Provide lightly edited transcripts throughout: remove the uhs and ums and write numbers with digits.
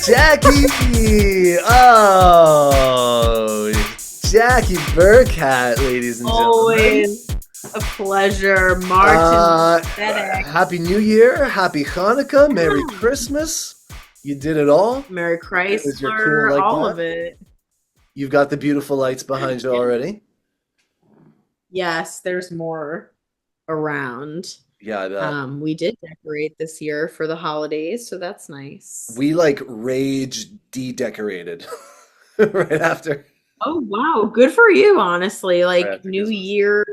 Jackie! Oh, Jackie Burkhat, ladies and gentlemen. Always a pleasure, Martin. Happy New Year, Happy Hanukkah, Merry Christmas. You did it all. Merry Because you're cool Chrysler, like all that. of it. You've got the beautiful lights behind you already. Yes, there's more around. Yeah, I bet. We did decorate this year for the holidays, so that's nice. We like rage de-decorated right after. Oh wow, good for you, honestly. Right Like after new Christmas. year,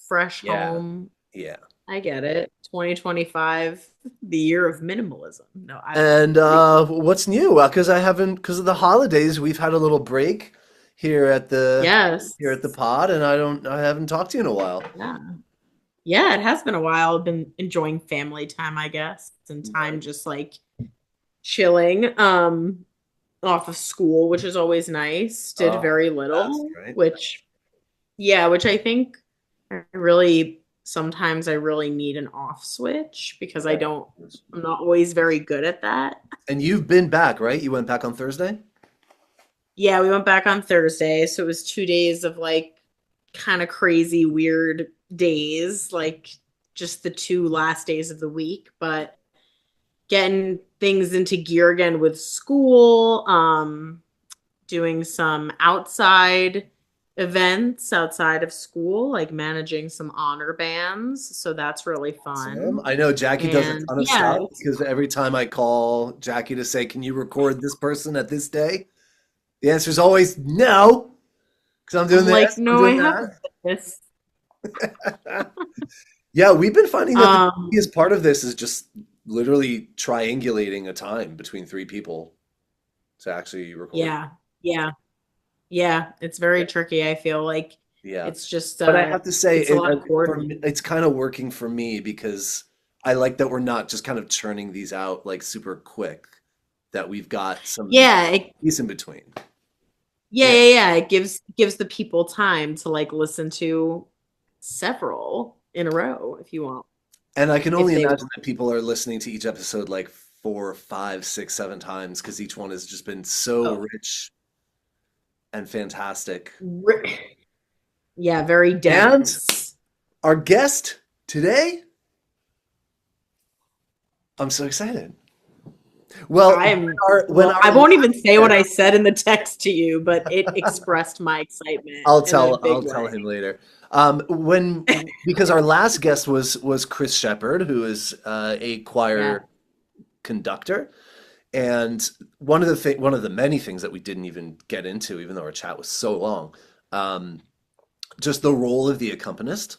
fresh Yeah, home. yeah. I get it. 2025, the year of minimalism. No, I don't know. And what's new? Because I haven't, because of the holidays, we've had a little break here at Yes. the pod, and I haven't talked to you in a while. Yeah. Yeah, it has been a while. I've been enjoying family time, I guess, and time Nice. just like chilling off of school, which is always nice. Did Oh, very that's little, great. which I think I really sometimes I really need an off switch because I'm not always very good at that. And you've been back, right? You went back on Thursday? Yeah, we went back on Thursday, so it was 2 days of like kind of crazy, weird days, like just the two last days of the week, but getting things into gear again with school, doing some outside events outside of school, like managing some honor bands. So that's really Awesome. fun. I know Jackie does a And ton of yeah, stuff because every time I call Jackie to say, "Can you record this person at this day?" The answer is always no, because I'm doing I'm like, this, I'm no, I doing have that. this. Yeah, we've been finding that the Um, biggest part of this is just literally triangulating a time between three people to actually record. yeah, yeah, yeah. It's very tricky. I feel like Yeah. it's just But I have to say, it's a lot of it's kind of working for me because I like that we're not just kind of churning these out like super quick, that we've got some yeah, piece in between. yeah, Yeah. yeah, yeah. It gives the people time to like listen to several in a row if you want, And I can if only they imagine want. that people are listening to each episode like four, five, six, seven times because each one has just been so Oh, rich and fantastic. ri- yeah, very And dense. our guest today, I'm so excited. Well, I when our won't even say what listeners, I said in the text to you, but it expressed my excitement in a I'll big tell way. him later. When because our last guest was Chris Shepard, who is a Yeah. choir conductor, and one of the many things that we didn't even get into, even though our chat was so long, um, just the role of the accompanist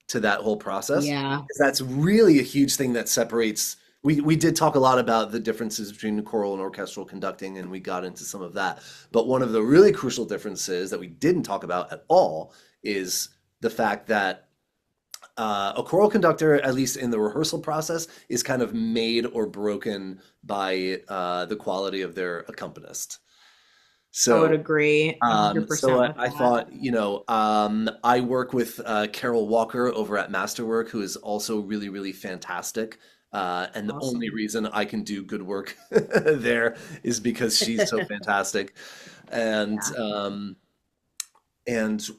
to that whole process. Yeah. 'Cause that's really a huge thing that separates. We did talk a lot about the differences between choral and orchestral conducting, and we got into some of that. But one of the really crucial differences that we didn't talk about at all is the fact that a choral conductor, at least in the rehearsal process, is kind of made or broken by the quality of their accompanist. I would So agree so 100% with I that. thought, I work with Carol Walker over at Masterwork, who is also really, really fantastic. And the only Awesome. reason I can do good work there is because she's so fantastic. And Yeah.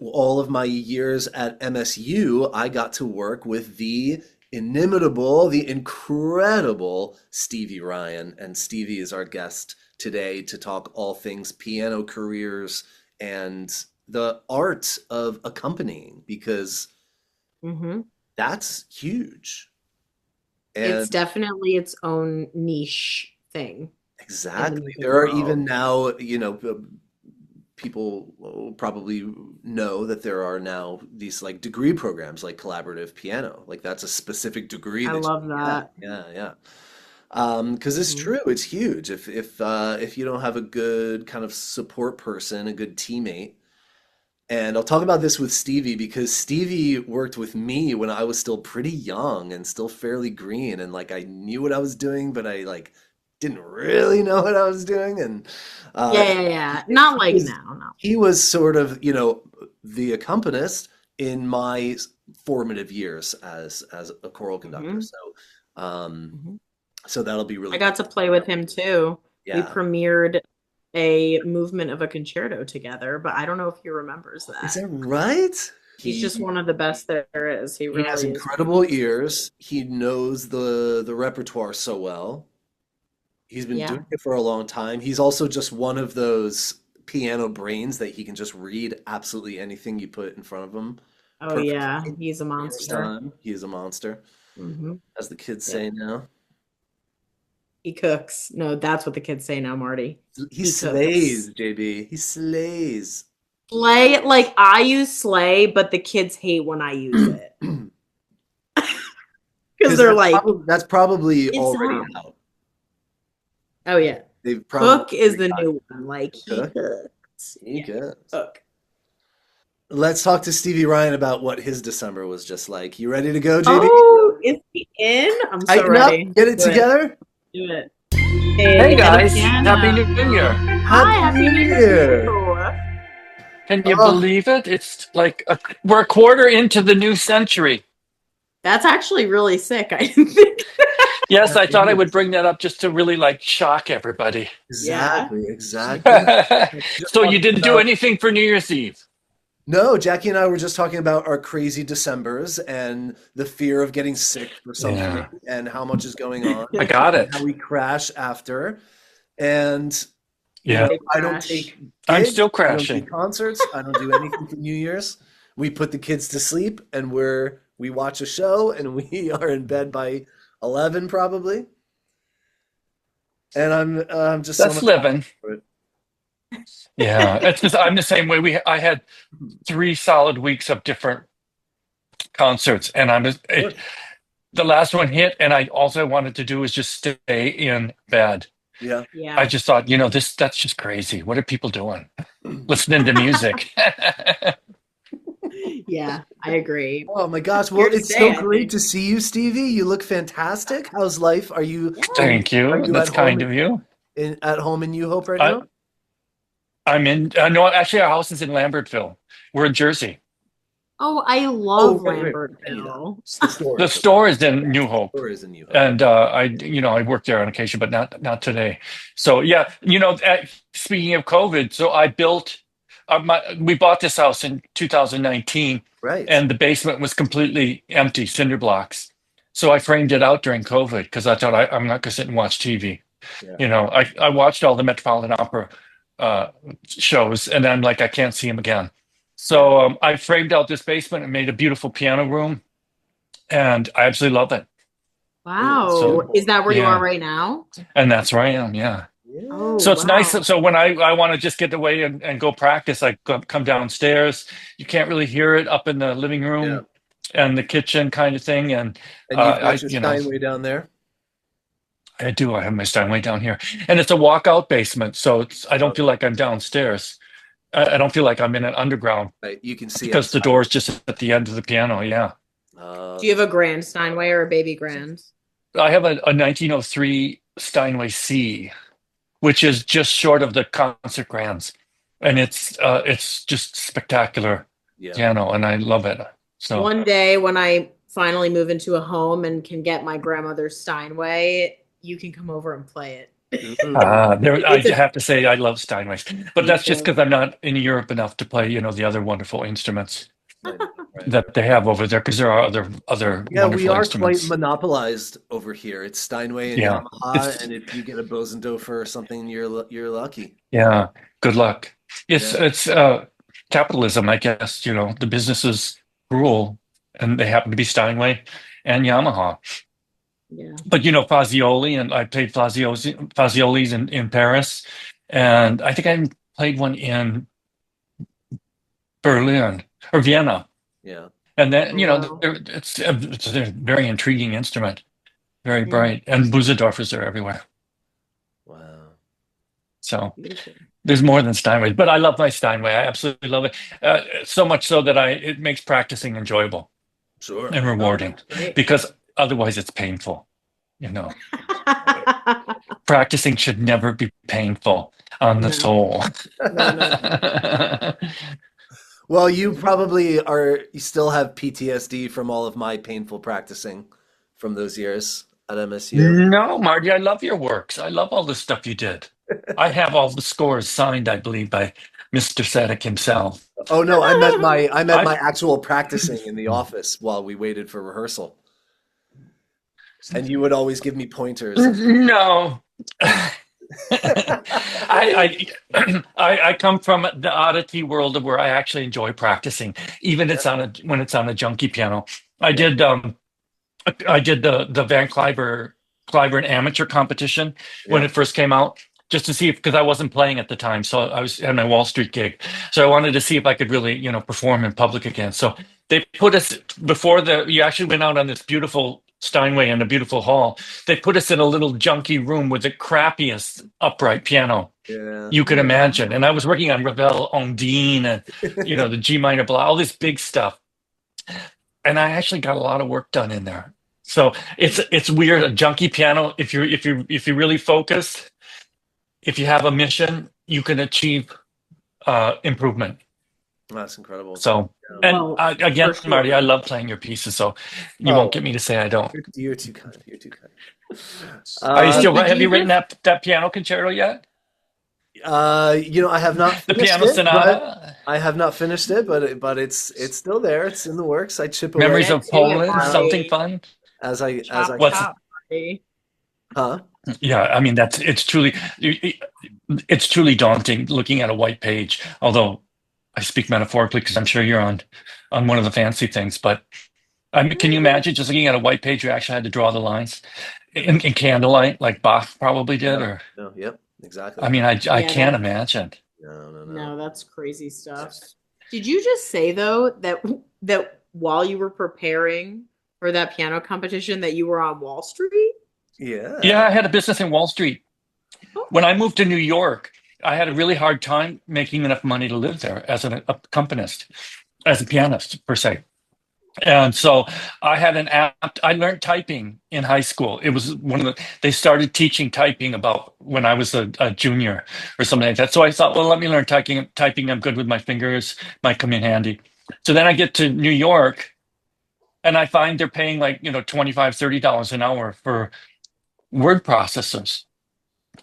all of my years at MSU, I got to work with the inimitable, the incredible Stevie Ryan. And Stevie is our guest today to talk all things piano careers and the art of accompanying, because Hmm. that's huge. It's And definitely its own niche thing in the exactly, music there are even world. now, people will probably know that there are now these like degree programs like collaborative piano. Like that's a specific degree I that love you can get. that. Yeah, yeah. Because it's Hmm. true, it's huge. If you don't have a good kind of support person, a good teammate, and I'll talk about this with Stevie because Stevie worked with me when I was still pretty young and still fairly green, and like I knew what I was doing, but I like didn't really know what I was doing, and Yeah, uh, yeah, yeah. he Not like was now, no. he was sort of, the accompanist in my formative years as a choral conductor. Hmm. Um, Hmm. so that'll be I really got cool to to talk play with about. him too. We Yeah. premiered a movement of a concerto together, but I don't know if he remembers Is that. that right? He's just He one of the best there is. He he has really is. incredible ears. He knows the repertoire so well. He's been Yeah. doing it for a long time. He's also just one of those piano brains that he can just read absolutely anything you put in front of him Oh yeah, perfectly. he's a First monster. time. He is a monster, Hmm. as the kids Yeah. say now. He cooks. No, that's what the kids say now, Marty. He He cooks. slays, JB. He slays. Slay, like I use slay, but the kids hate when I use it because Because they're like, that's probably it's already out. oh yeah. They've probably Cook is the got new one. Like he Cook. cooks. He Yeah, goes. cook. Let's talk to Stevie Ryan about what his December was just like. You ready to go, JB? Oh, is he in? I'm so Tighten up, ready. get it Do it. together. Do it. Hey Hey, at a guys, Happy New Year. piano. Hi, Happy happy New New Year. Year. Can you Oh, believe it? It's like we're a quarter into the new century. That's actually really sick. I didn't think. Yes, that I thought I would is. bring that up just to really like shock everybody. Yeah. Exactly, exactly. Just So you talking didn't do about anything for New Year's Eve? no, Jackie and I were just talking about our crazy Decembers and the fear of getting sick for something Yeah, and how much is going on I got and how it. we crash after. And, Yeah, Big I don't crash. take I'm gigs, still I don't do crashing. concerts, I don't do anything for New Year's. We put the kids to sleep and we watch a show and we are in bed by 11 probably. And I'm just so That's much living. for it. Yeah, it's just I'm the same way. I had 3 solid weeks of different concerts, and Of course. the last one hit, and I also wanted to do was just stay in bed. Yeah. I Yeah. just thought, that's just crazy. What are people doing? Listening to music. Yeah, I agree. Oh my gosh. Well, Here to it's so stay, I great think. to see you, Stevie. You look fantastic. How's life? Yeah. Thank you. Are you That's at home kind of you. at home in New Hope right I, now? I'm in, no, actually, our house is in Lambertville. We're in Jersey. Oh, I Oh, love right. I knew that. Lambertville. The store The is store is in New Hope. store is in New Hope. And I work there on occasion, but not today. So yeah, speaking of COVID, so I built we bought this house in 2019, Right. and the basement was completely empty, cinder blocks. So I framed it out during COVID because I thought I'm not going to sit and watch TV. Yeah. I watched all the Metropolitan Opera uh, shows, and I'm like, I can't see them again. Yeah. So I framed out this basement and made a beautiful piano room, and I absolutely love it. Ooh, that's So Wow. Is beautiful. that where you are yeah, right now? and that's where I am. Yeah. Oh, Yeah. So it's nice. wow. So when I want to just get away and go practice, I come downstairs. You can't really hear it up in the living Yeah. room and the kitchen kind of thing. And And you've got I, your you know, Steinway down there? I do. I have my Steinway down here, and it's a walkout basement, so I don't feel Okay. like I'm downstairs. I don't feel like I'm in an underground Right. You can see because the outside. door is just at the end of the piano. Yeah, Do you have a grand Steinway or a baby grand? I have a 1903 Steinway C, which is just short of the concert grands, and it's just spectacular Yeah. piano, and I love it. So One day when I finally move into a home and can get my grandmother's Steinway, you can come over and play it. Ooh. I It's a have to say I love Steinways, but me that's just too. because I'm not in Europe enough to play, the other wonderful instruments I know, right. that they have over there, because there are other Yeah, we wonderful are quite instruments. monopolized over here. It's Steinway and Yeah, Yamaha, it's and if you get a Bosendorfer or something, you're lucky. yeah. Good luck. It's Yeah. it's capitalism, I guess. The businesses rule, and they happen to be Steinway and Yamaha. Yeah. But Fazioli, and I played Faziolis in Paris, and I think I played one in Berlin or Vienna. Yeah. And then, Oh, wow. it's a very intriguing instrument, very Yeah. bright, and Buzendorfers are everywhere. Wow. So Beautiful. there's more than Steinway, but I love my Steinway. I absolutely love it. So much so that it makes practicing enjoyable Sure. and Oh, rewarding, that's great. because otherwise it's painful. You know, Practicing should never be painful on the No, soul. no, no, no. Well, you still have PTSD from all of my painful practicing from those years. at MSU? No, Marty, I love your works. I love all the stuff you did. I have all the scores signed, I believe, by Mr. Sadek himself. Oh no, I meant I my actual practicing in the office while we waited for rehearsal. And you would always give me pointers. no. I come from the oddity world of where I actually enjoy practicing, even when it's on a junkie piano. I did the Van Cliburn amateur competition when Yeah. it first came out, just to see if, because I wasn't playing at the time, so I was had my Wall Street gig, so I wanted to see if I could really perform in public again. So they put us before you actually went out on this beautiful Steinway in a beautiful hall. They put us in a little junky room with the crappiest upright piano Yeah. you could imagine, and I was working on Ravel, Ondine, and the G minor blah, all this big stuff, and I actually got a lot of work done in there. So it's weird. A junkie piano, if you're really focused, if you have a mission, you can achieve improvement. That's incredible. So, Well, and again, for sure. Marty, I love playing your pieces, so you won't get me to say I don't. You're too kind. You're too kind. Are you still? Did Have you you written that piano concerto yet? I have not The finished piano it, sonata, I have not finished it, but it's still there. It's in the works. I chip away Memories of Get to it, Poland, Marty. something fun. as I Chop, What's chop, Marty. huh? Yeah, I mean it's truly daunting looking at a white page. Although I speak metaphorically because I'm sure you're on one of the fancy things. But I mean, can you imagine just looking at a white page? You actually had to draw the lines in candlelight, like Bach probably did, No, or no, yep, exactly. I mean, I Yeah, can't imagine. No. No, that's crazy stuff. Did you just say though that while you were preparing for that piano competition that you were on Wall Street? Yeah. Yeah, I had a business in Wall Street. Oh, When I moved to New York, I had a really hard time making enough money to live there as an accompanist, as a pianist per se. And so I had an app. I learned typing in high school. It was they started teaching typing about when I was a junior or something like that. So I thought, well, let me learn typing. Typing, I'm good with my fingers, might come in handy. So then I get to New York and I find they're paying like, $25, $30 an hour for word processors.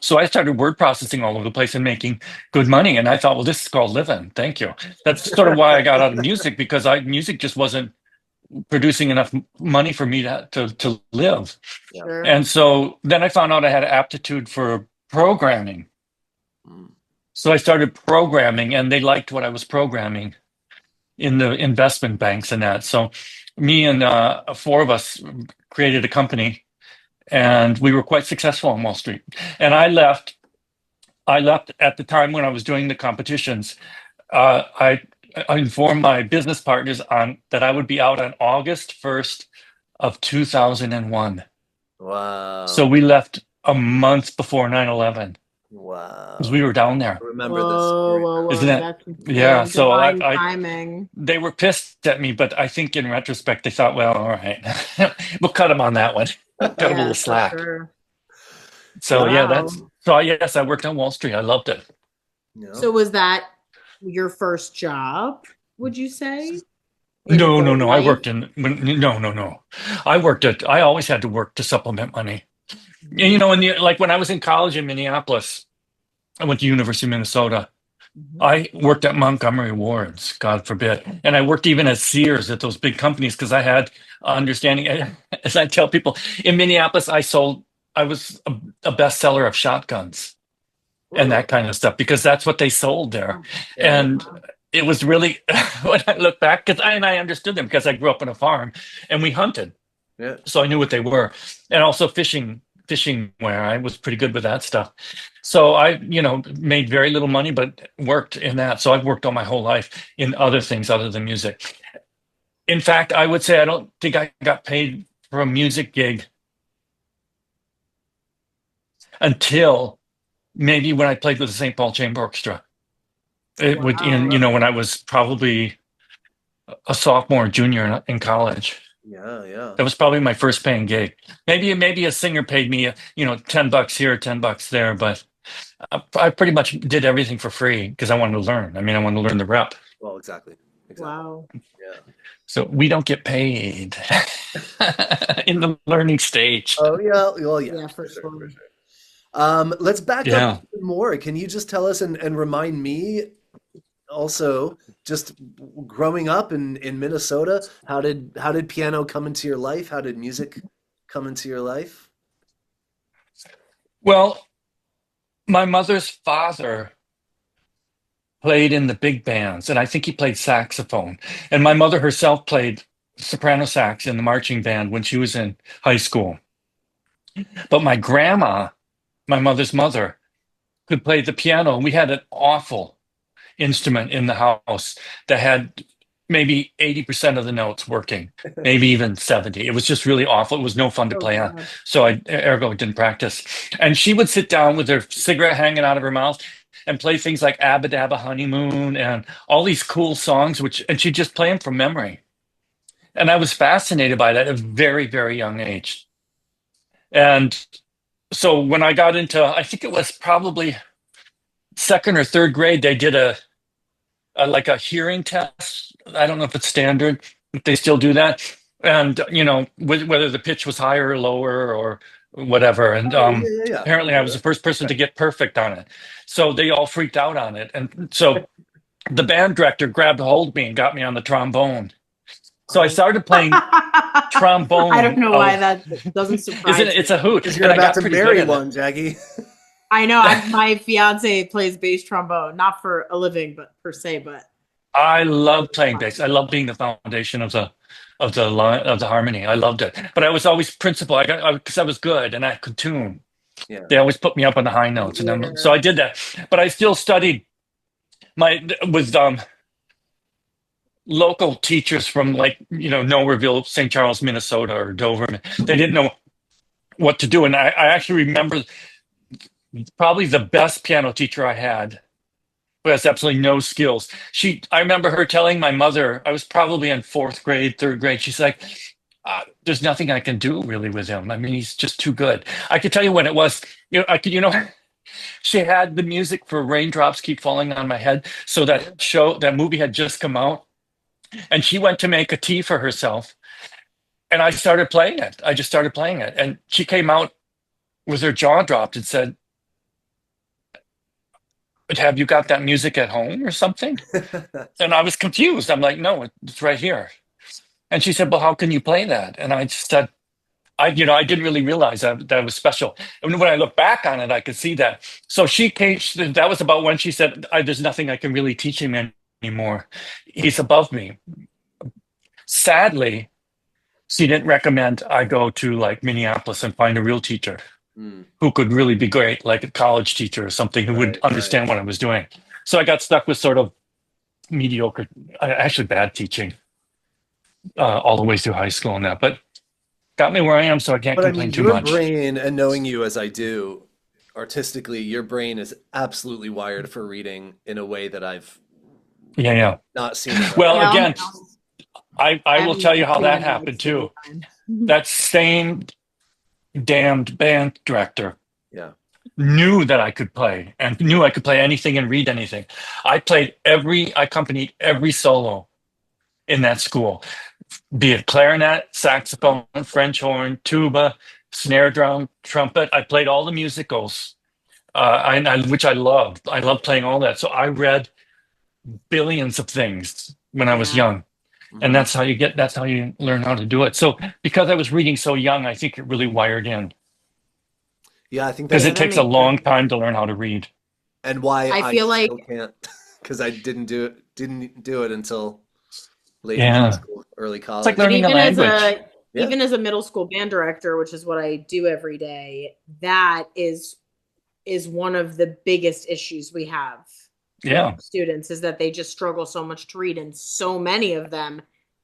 So I started word processing all over the place and making good money. And I thought, well, this is called living. Thank you. That's sort of why I got out of music, because music just wasn't producing enough money for me to live. sure. And so then I found out I had an aptitude for programming. Mm. So I started programming, and they liked what I was programming in the investment banks and that. So me and four of us created a company, and we were quite successful on Wall Street. And I left at the time when I was doing the competitions. I informed my business partners that I would be out on August 1st of 2001. Wow. So we left a month before 9/11 Wow. because we were down there. I remember Whoa, this story. whoa. Isn't it? That's Yeah, so divine I timing. they were pissed at me, but I think in retrospect they thought, well, all right, we'll cut them on that one. Cut them a little For slack. sure. So yeah, Wow. yes, I worked on Wall Street. I loved it. Yeah. So was that your first job, would you say? No. I life? worked no. I always had to work to supplement money. And, like when I was in college in Minneapolis, I went to University of Minnesota. Mhm. I worked at Montgomery Ward's, God forbid. And I worked even at Sears, at those big companies, because I had understanding. As I tell people, in Minneapolis, I was a bestseller of shotguns and that kind of stuff, because that's what they sold there. Yeah. And it was really, when I look back, and I understood them because I grew up on a farm and we hunted. Yeah. So I knew what they were. And also fishing wear. I was pretty good with that stuff. So I, made very little money, but worked in that. So I've worked all my whole life in other things other than music. In fact, I would say I don't think I got paid for a music gig until maybe when I played with the St. Paul Chamber Orchestra. When I was probably a sophomore, junior in college. Yeah. That was probably my first paying gig. Maybe a singer paid me, $10 here, $10 there, but I pretty much did everything for free because I wanted to learn. I mean, I wanted to learn the rep. Well, exactly. Wow. Yeah. So we don't get paid in the learning stage. Oh yeah, well yeah, Yeah, for sure, for sure. sure. Let's back up Yeah. even more. Can you just tell us and remind me also, just growing up in Minnesota, how did piano come into your life? How did music come into your life? Well, my mother's father played in the big bands, and I think he played saxophone. And my mother herself played soprano sax in the marching band when she was in high school. But my grandma, my mother's mother, could play the piano. And we had an awful instrument in the house that had maybe 80% of the notes working, maybe even 70. It was just really awful. It was no fun to Oh play on. God. So I ergo didn't practice. And she would sit down with her cigarette hanging out of her mouth and play things like Abba Dabba Honeymoon and all these cool songs, and she'd just play them from memory. And I was fascinated by that at a very, very young age. And so when I got into, I think it was probably second or third grade, they did like a hearing test. I don't know if it's standard, if they still do that. And, whether the pitch was higher or lower or whatever. And Oh yeah, yeah, yeah. I apparently I remember was the that. first person to get perfect on it. So they all freaked out on it. And so the band director grabbed a hold of me and got me on the trombone. So I Oh, started playing I don't trombone. know why that doesn't Isn't surprise it? It's me. a hoot. because And you're I about got to pretty good marry at it. one, Jackie. I know. My fiance plays bass trombone, not for a living, but per se. But I love playing bass. I love being the foundation of the line of the harmony. I loved it, but I was always principal. Because I was good and I could tune. Yeah. They always put me up on the high notes, and so yeah. I did that. But I still studied my with local teachers from like Nowhereville, St. Charles, Minnesota, or Dover. They didn't know what to do, and I actually remember probably the best piano teacher I had who has absolutely no skills. I remember her telling my mother, I was probably in fourth grade, third grade. She's like, "There's nothing I can do really with him. I mean, he's just too good." I could tell you when it was. She had the music for Raindrops Keep Falling on My Head. So that movie had just come out, and she went to make a tea for herself, and I started playing it. I just started playing it, and she came out with her jaw dropped and said, "Have you got that music at home or something?" And I was confused. I'm like, "No, it's right here." And she said, "Well, how can you play that?" And I just said, I didn't really realize that was special. And when I look back on it, I could see that. So she came, that was about when she said, "There's nothing I can really teach him anymore. He's above me." Sadly, she didn't recommend I go to like Minneapolis and find a real teacher Mm, who could really be great, like a college teacher or something who would right, right. understand what I was doing. So I got stuck with sort of mediocre, actually bad teaching all the way through high school and that, but got me where I am, so I can't But I complain mean, too your much. brain, and knowing you as I do, artistically, your brain is absolutely wired for reading in a way that I've Yeah, yeah. not seen in Well, other Yeah, again, artists. I I will haven't tell you how seen that him in like happened too. 30 times. That same damned band director Yeah. knew that I could play and knew I could play anything and read anything. I accompanied every solo in that school, be it clarinet, saxophone, French horn, tuba, snare drum, trumpet. I played all the musicals, which I loved. I loved playing all that. So I read billions of things when I was Yeah. young. And Hmm. that's how you learn how to do it. So because I was reading so young, I think it really wired in Yeah, I think because that's Yeah, it that takes a makes long sense. time to learn how to read. and why I I feel like still can't because I didn't do it until late in high Yeah. school, early It's like but college. learning a language. Yeah. even as a middle school band director, which is what I do every day, that is one of the biggest issues we have with Yeah. our students is that they just struggle so much to read, and so many of them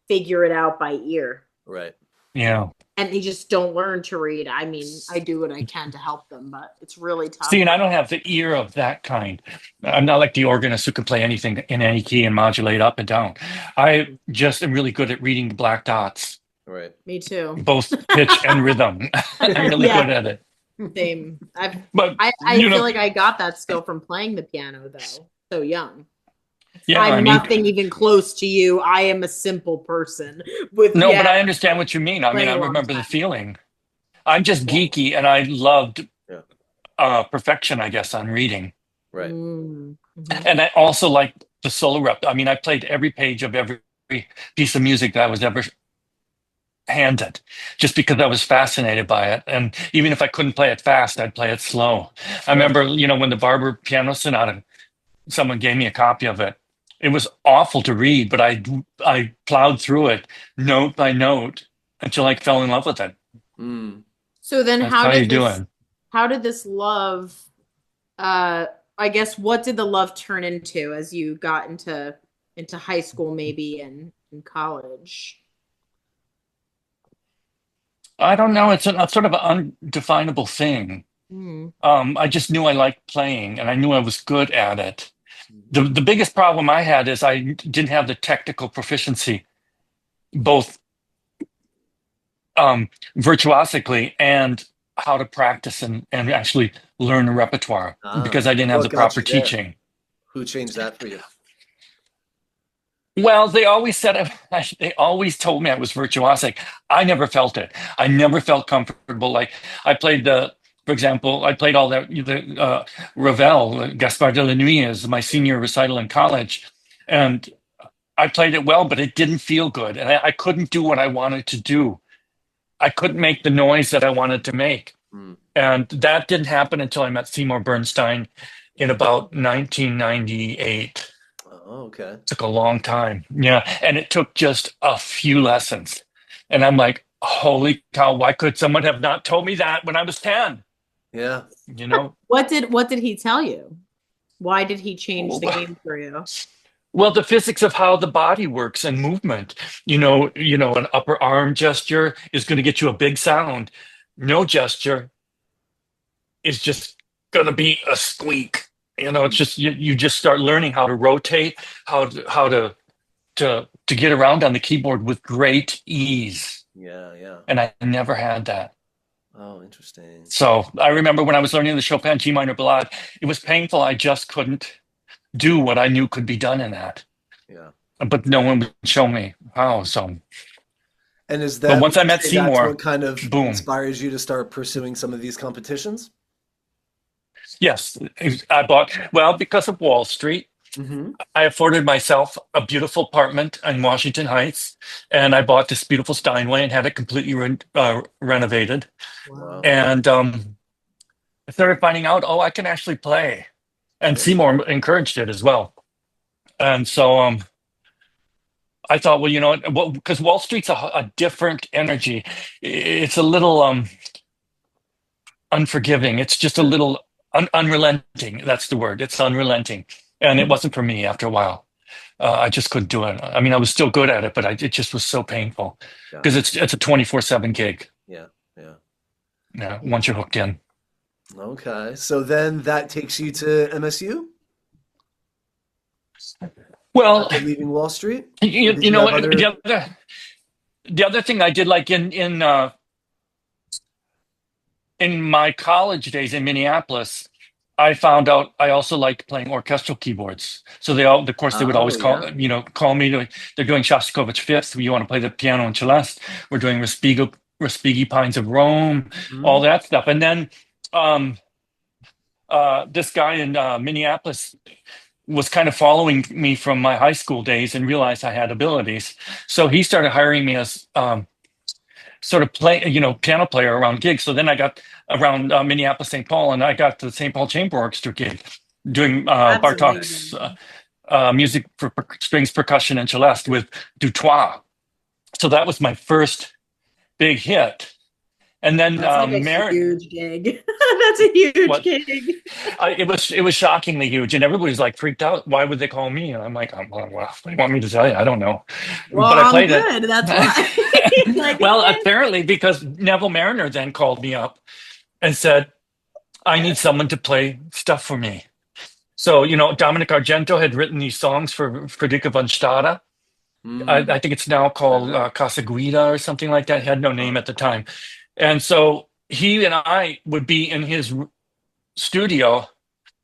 figure it out by ear. Right. Yeah. And they just don't learn to read. I mean, I do what I can to help them, but it's really See, tough. and I don't have the ear of that kind. I'm not like the organist who can play anything in any key and modulate up and down. I just am really good at reading the black dots, Right. Me too. both pitch and rhythm. I'm really Yeah, good at it. same. But I feel like I got that skill from playing the piano though, so young. Yeah, I I'm mean, nothing even close to you. I am a simple person with no, but I understand what you mean. I mean, playing I a long remember the time. feeling. I'm just Well, geeky, and I loved yeah, perfection, I guess, on reading. right. Mhm. And I also like the solo rep. I mean, I played every page of every piece of music that I was ever handed, just because I was fascinated by it. And even if I couldn't play it fast, I'd play it slow. I Right. remember, when the Barber Piano Sonata, someone gave me a copy of it. It was awful to read, but I plowed through it note by note until I fell in love with it. Mm. So then That's how you doing? how did this love I guess what did the love turn into as you got into high school maybe and in college? I don't know. It's a sort of an undefinable thing. Mm. I just knew I liked playing, and I knew I was good at it. The biggest problem I had is I didn't have the technical proficiency, both virtuosically and how to practice and actually learn a repertoire, because I didn't have What the got proper you there? teaching. Who changed that for you? Well, they always said they always told me I was virtuosic. I never felt it. I never felt comfortable. Like I played for example, I played all the Ravel, Gaspard de la Nuit as my senior recital in college, and I played it well, but it didn't feel good, and I couldn't do what I wanted to do. I couldn't make the noise that I wanted to make, Mm. and that didn't happen until I met Seymour Bernstein in about 1998. Oh, okay. Took a long time. Yeah. And it took just a few lessons. And I'm like, holy cow, why could someone have not told me that when I was 10? Yeah. You know? What did he tell you? Why did he change the game for you? Well, the physics of how the body works and movement. An upper arm gesture is going to get you a big sound. No gesture is just going to be a squeak. It's just you just start learning how to rotate, how to get around on the keyboard with great ease. Yeah, yeah. And I never had that. Oh, interesting. So I remember when I was learning the Chopin G minor ballade, it was painful. I just couldn't do what I knew could be done in that. Yeah. But no one would show me how. So, And is but that, once would I you met say that's Seymour, what kind of boom. inspires you to start pursuing some of these competitions? Yes, because of Wall Street, Mm-hmm. I afforded myself a beautiful apartment in Washington Heights, and I bought this beautiful Steinway and had it completely renovated. Wow. And I started finding out, I can actually play. And Sure. Seymour encouraged it as well. And so I thought, well, you know what? Well, because Wall Street's a different energy. It's a little unforgiving. It's just a little unrelenting. That's the word. It's unrelenting. And it wasn't for me after a while. I just couldn't do it. I mean, I was still good at it, but it just was so painful because Gotcha. it's a 24/7 gig. Yeah, yeah. Yeah, once you're hooked in. Okay. So then that takes you to MSU Well, after leaving Wall Street? Or you, did you you know, have other? the other thing I did, like in my college days in Minneapolis, I found out I also liked playing orchestral keyboards. So of course, they would Oh, always yeah. call me to. They're doing Shostakovich Fifth. You want to play the piano and celeste? We're doing Respighi Pines of Rome, all Hmm. that stuff. And then um, this guy in Minneapolis was kind of following me from my high school days and realized I had abilities. So he started hiring me as sort of piano player around gigs. So then I got around Minneapolis, St. Paul, and I got the St. Paul Chamber Orchestra gig doing That's Bartok's amazing. music for strings, percussion, and celeste with Dutoit. So that was my first big hit. And then That's like a Marin, huge gig. That's a huge what gig. it was shockingly huge, and everybody's like freaked out. Why would they call me? And I'm like, well, what do you want me to tell you? I don't know, Well, but I I'm played it. good. That's why. Like, Well, okay. apparently because Neville Mariner then called me up and said, I need someone to play stuff for me. So, Dominic Argento had written these songs for Frederica von Stade. Mm. I think it's now called Casa Guida or something like that. It had no name at the time. And so he and I would be in his studio.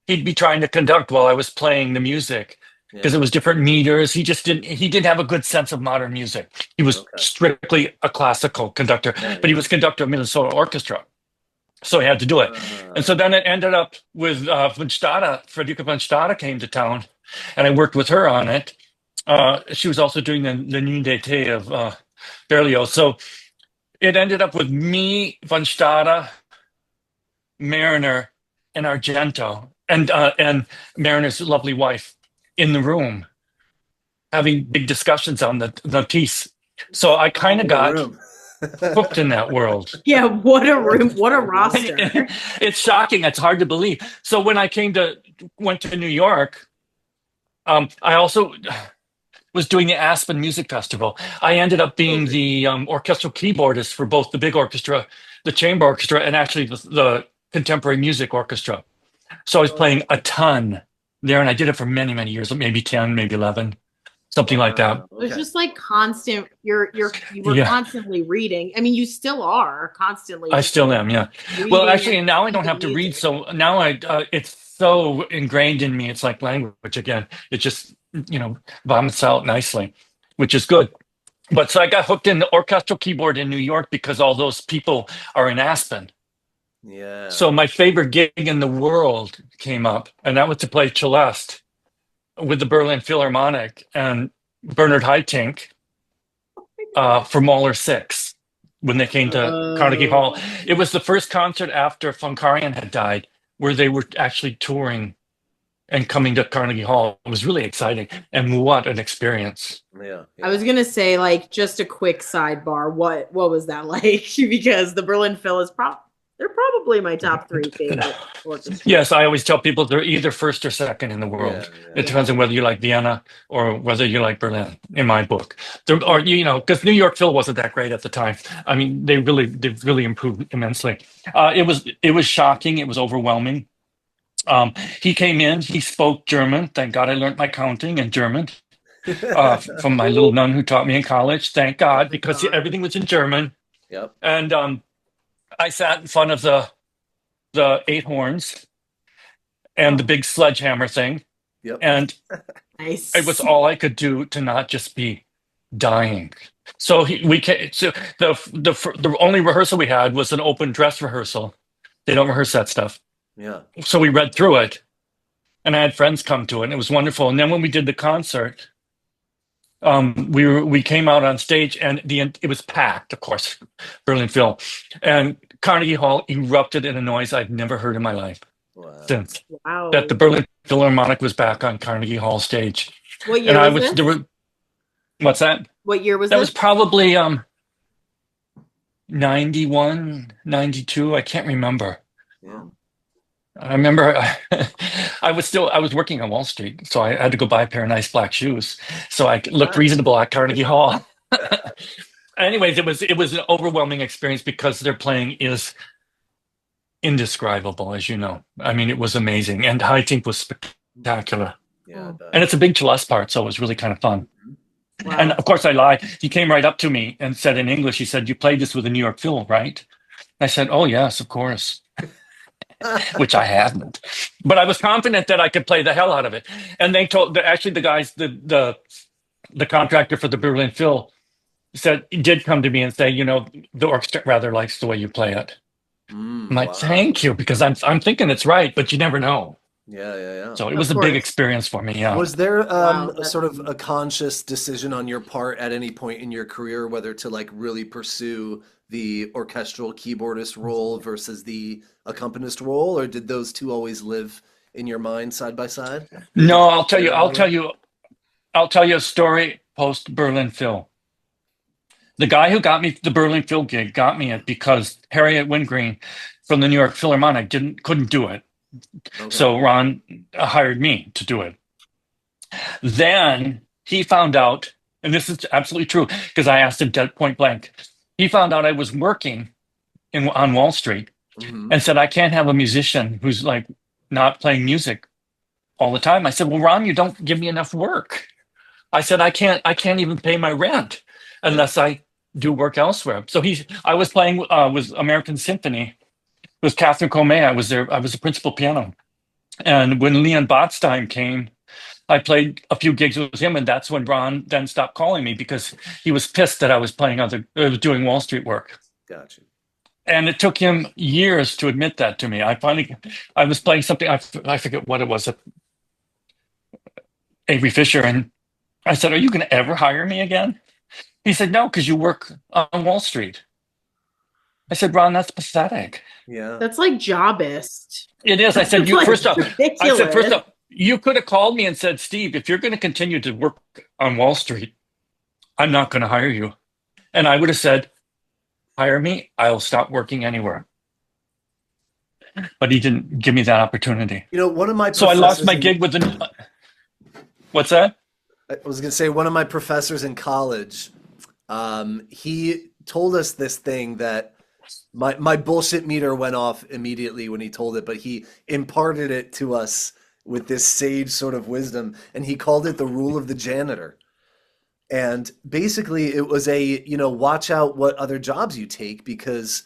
He'd be trying to conduct while I was playing the music. because it was different meters. He didn't have a good sense of modern music. He was strictly a classical conductor, but he was conductor of Minnesota Orchestra. So he had to do it. And so then it ended up with von Stade. Frederica von Stade came to town, and I worked with her on it. She was also doing the Nuit d'été of Berlioz. So it ended up with me, von Stade, Mariner, and Argento, and Mariner's lovely wife in the room having big discussions on the piece. So I kind of got hooked in that world. Yeah, what a room, what a roster. It's shocking. It's hard to believe. So when I went to New York, I also was doing the Aspen Music Festival. I ended up being the orchestral keyboardist for both the big orchestra, the chamber orchestra, and actually the contemporary music orchestra. So I was playing a ton there, and I did it for many, many years, maybe 10, maybe 11. Something like that. It's just like constant. You were constantly reading. I mean, you still are constantly. I still am. Yeah. Well, actually, and now I don't have to read. So now it's so ingrained in me. It's like language again. It just vomits out nicely, which is good. But so I got hooked in the orchestral keyboard in New York because all those people are in Aspen. Yeah. So my favorite gig in the world came up, and that was to play Celeste with the Berlin Philharmonic and Bernard Haitink for Mahler 6 when they came to Carnegie Hall. It was the first concert after von Karajan had died where they were actually touring and coming to Carnegie Hall. It was really exciting. And what an experience. Yeah. I was going to say, like, just a quick sidebar. What was that like? Because the Berlin Phil is they're probably my top 3 favorite orchestras. Yes, I always tell people they're either first or second in the world. It depends on whether you like Vienna or whether you like Berlin, in my book. Because New York Phil wasn't that great at the time. I mean, they've really improved immensely. It was shocking. It was overwhelming. He came in. He spoke German. Thank God I learned my counting in German from my little nun who taught me in college. Thank God, because everything was in German. Yep. And I sat in front of the 8 horns and the big sledgehammer thing. Yep. And nice. It was all I could do to not just be dying. So the only rehearsal we had was an open dress rehearsal. They don't rehearse that stuff. Yeah. So we read through it, and I had friends come to it, and it was wonderful. And then when we did the concert, we came out on stage, and it was packed, of course, Berlin Phil, and Carnegie Hall erupted in a noise I've never heard in my life since. Wow. That the Berlin Philharmonic was back on Carnegie Hall stage. What year was this? What's that? What year was that? That was probably 91, 92. I can't remember. Yeah. I remember I was working on Wall Street, so I had to go buy a pair of nice black shoes, so I looked reasonable at Carnegie Hall. Anyways, it was an overwhelming experience because their playing is indescribable, as you know. I mean, it was amazing, and Haitink was spectacular. Yeah, and it's a big celeste part, so it was really kind of fun. Wow. And of course, I lied. He came right up to me and said in English, he said, "You played this with the New York Phil, right?" I said, "Oh yes, of course." Which I hadn't, but I was confident that I could play the hell out of it. And they told the guys, the contractor for the Berlin Phil did come to me and say, the orchestra rather likes the way you play it. I'm like, thank you, because I'm thinking it's right, but you never know. Yeah. So it was a big experience for me. Yeah. Was there sort of a conscious decision on your part at any point in your career whether to like really pursue the orchestral keyboardist role versus the accompanist role, or did those two always live in your mind side by side? No, I'll tell you a story post Berlin Phil. The guy who got me the Berlin Phil gig got me it because Harriet Wingreen from the New York Philharmonic couldn't do it. Okay. So Ron hired me to do it. Then he found out, and this is absolutely true because I asked him point blank. He found out I was working on Wall Street and said, "I can't have a musician who's like not playing music all the time." I said, "Well, Ron, you don't give me enough work." I said, I can't even pay my rent unless I do work elsewhere. So I was playing with American Symphony. It was Catherine Comey. I was there. I was the principal piano. And when Leon Botstein came, I played a few gigs with him, and that's when Ron then stopped calling me because he was pissed that I was doing Wall Street work. Gotcha. And it took him years to admit that to me. I was playing something, I forget what it was, Avery Fisher, and I said, "Are you going to ever hire me again?" He said, "No, because you work on Wall Street." I said, "Ron, that's pathetic." Yeah. That's like jobist. It is. I said, Like, first off, ridiculous. you could have called me and said, "Steve, if you're going to continue to work on Wall Street, I'm not going to hire you." And I would have said, "Hire me, I'll stop working anywhere." But he didn't give me that opportunity. You know, one of my So I lost my gig with the. What's that? I was going to say, one of my professors in college, he told us this thing that my bullshit meter went off immediately when he told it, but he imparted it to us with this sage sort of wisdom, and he called it the rule of the janitor. And basically it was watch out what other jobs you take, because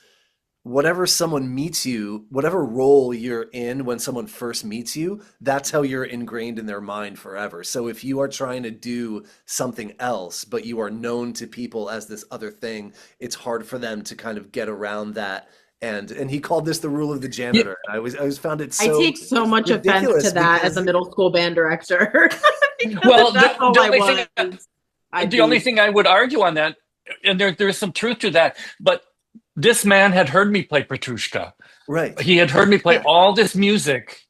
whatever someone meets you, whatever role you're in when someone first meets you, that's how you're ingrained in their mind forever. So if you are trying to do something else, but you are known to people as this other thing, it's hard for them to kind of get around that. And he called this the rule of the janitor. I always found it so I take so much offense to that as a middle school band director. Well, that's all the only thing I would argue on that, and there's some truth to that, but this man had heard me play Petrushka. Right. He had heard me play all this music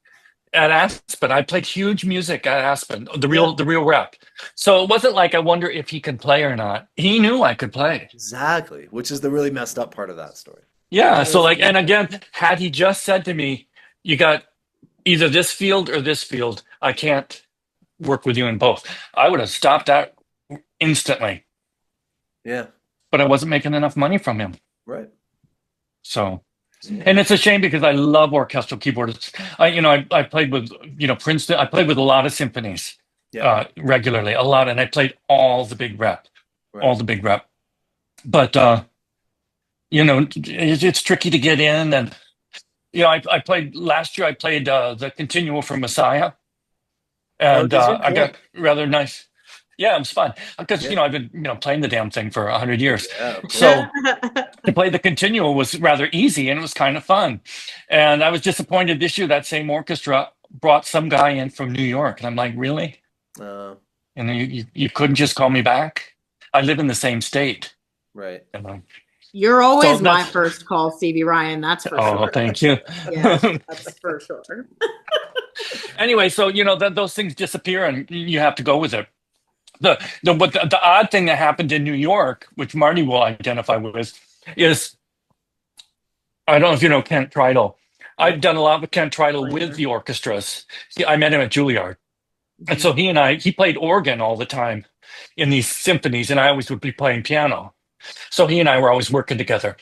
at Aspen. I played huge music at Aspen, the real rep. So it wasn't like I wonder if he can play or not. He knew I could play. Exactly, which is the really messed up part of that story. Yeah. So and again, had he just said to me, "You got either this field or this field, I can't work with you in both," I would have stopped that instantly. Yeah. But I wasn't making enough money from him. Right. So, and it's a shame because I love orchestral keyboardists. I played with, Princeton. I played with a lot of symphonies regularly, a lot. And I played all the big rep, But, it's tricky to get in. And, I played last year, I played the Continuo from Messiah. And I got rather nice. Yeah, it was fun because I've been playing the damn thing for 100 years. Yeah, so to play the Continuo was rather easy and it was kind of fun. And I was disappointed this year that same orchestra brought some guy in from New York, and I'm like, really? And you couldn't just call me back? I live in the same state. Right. You're always my first call, Stevie Ryan. That's for sure. Oh, thank you. Yeah, that's for sure. Anyway, so those things disappear and you have to go with it. The odd thing that happened in New York, which Marty will identify with, is I don't know if you know Kent Tridle. I've done a lot with Kent Tridle with the orchestras. I met him at Juilliard. And so he played organ all the time in these symphonies, and I always would be playing piano. So he and I were always working together.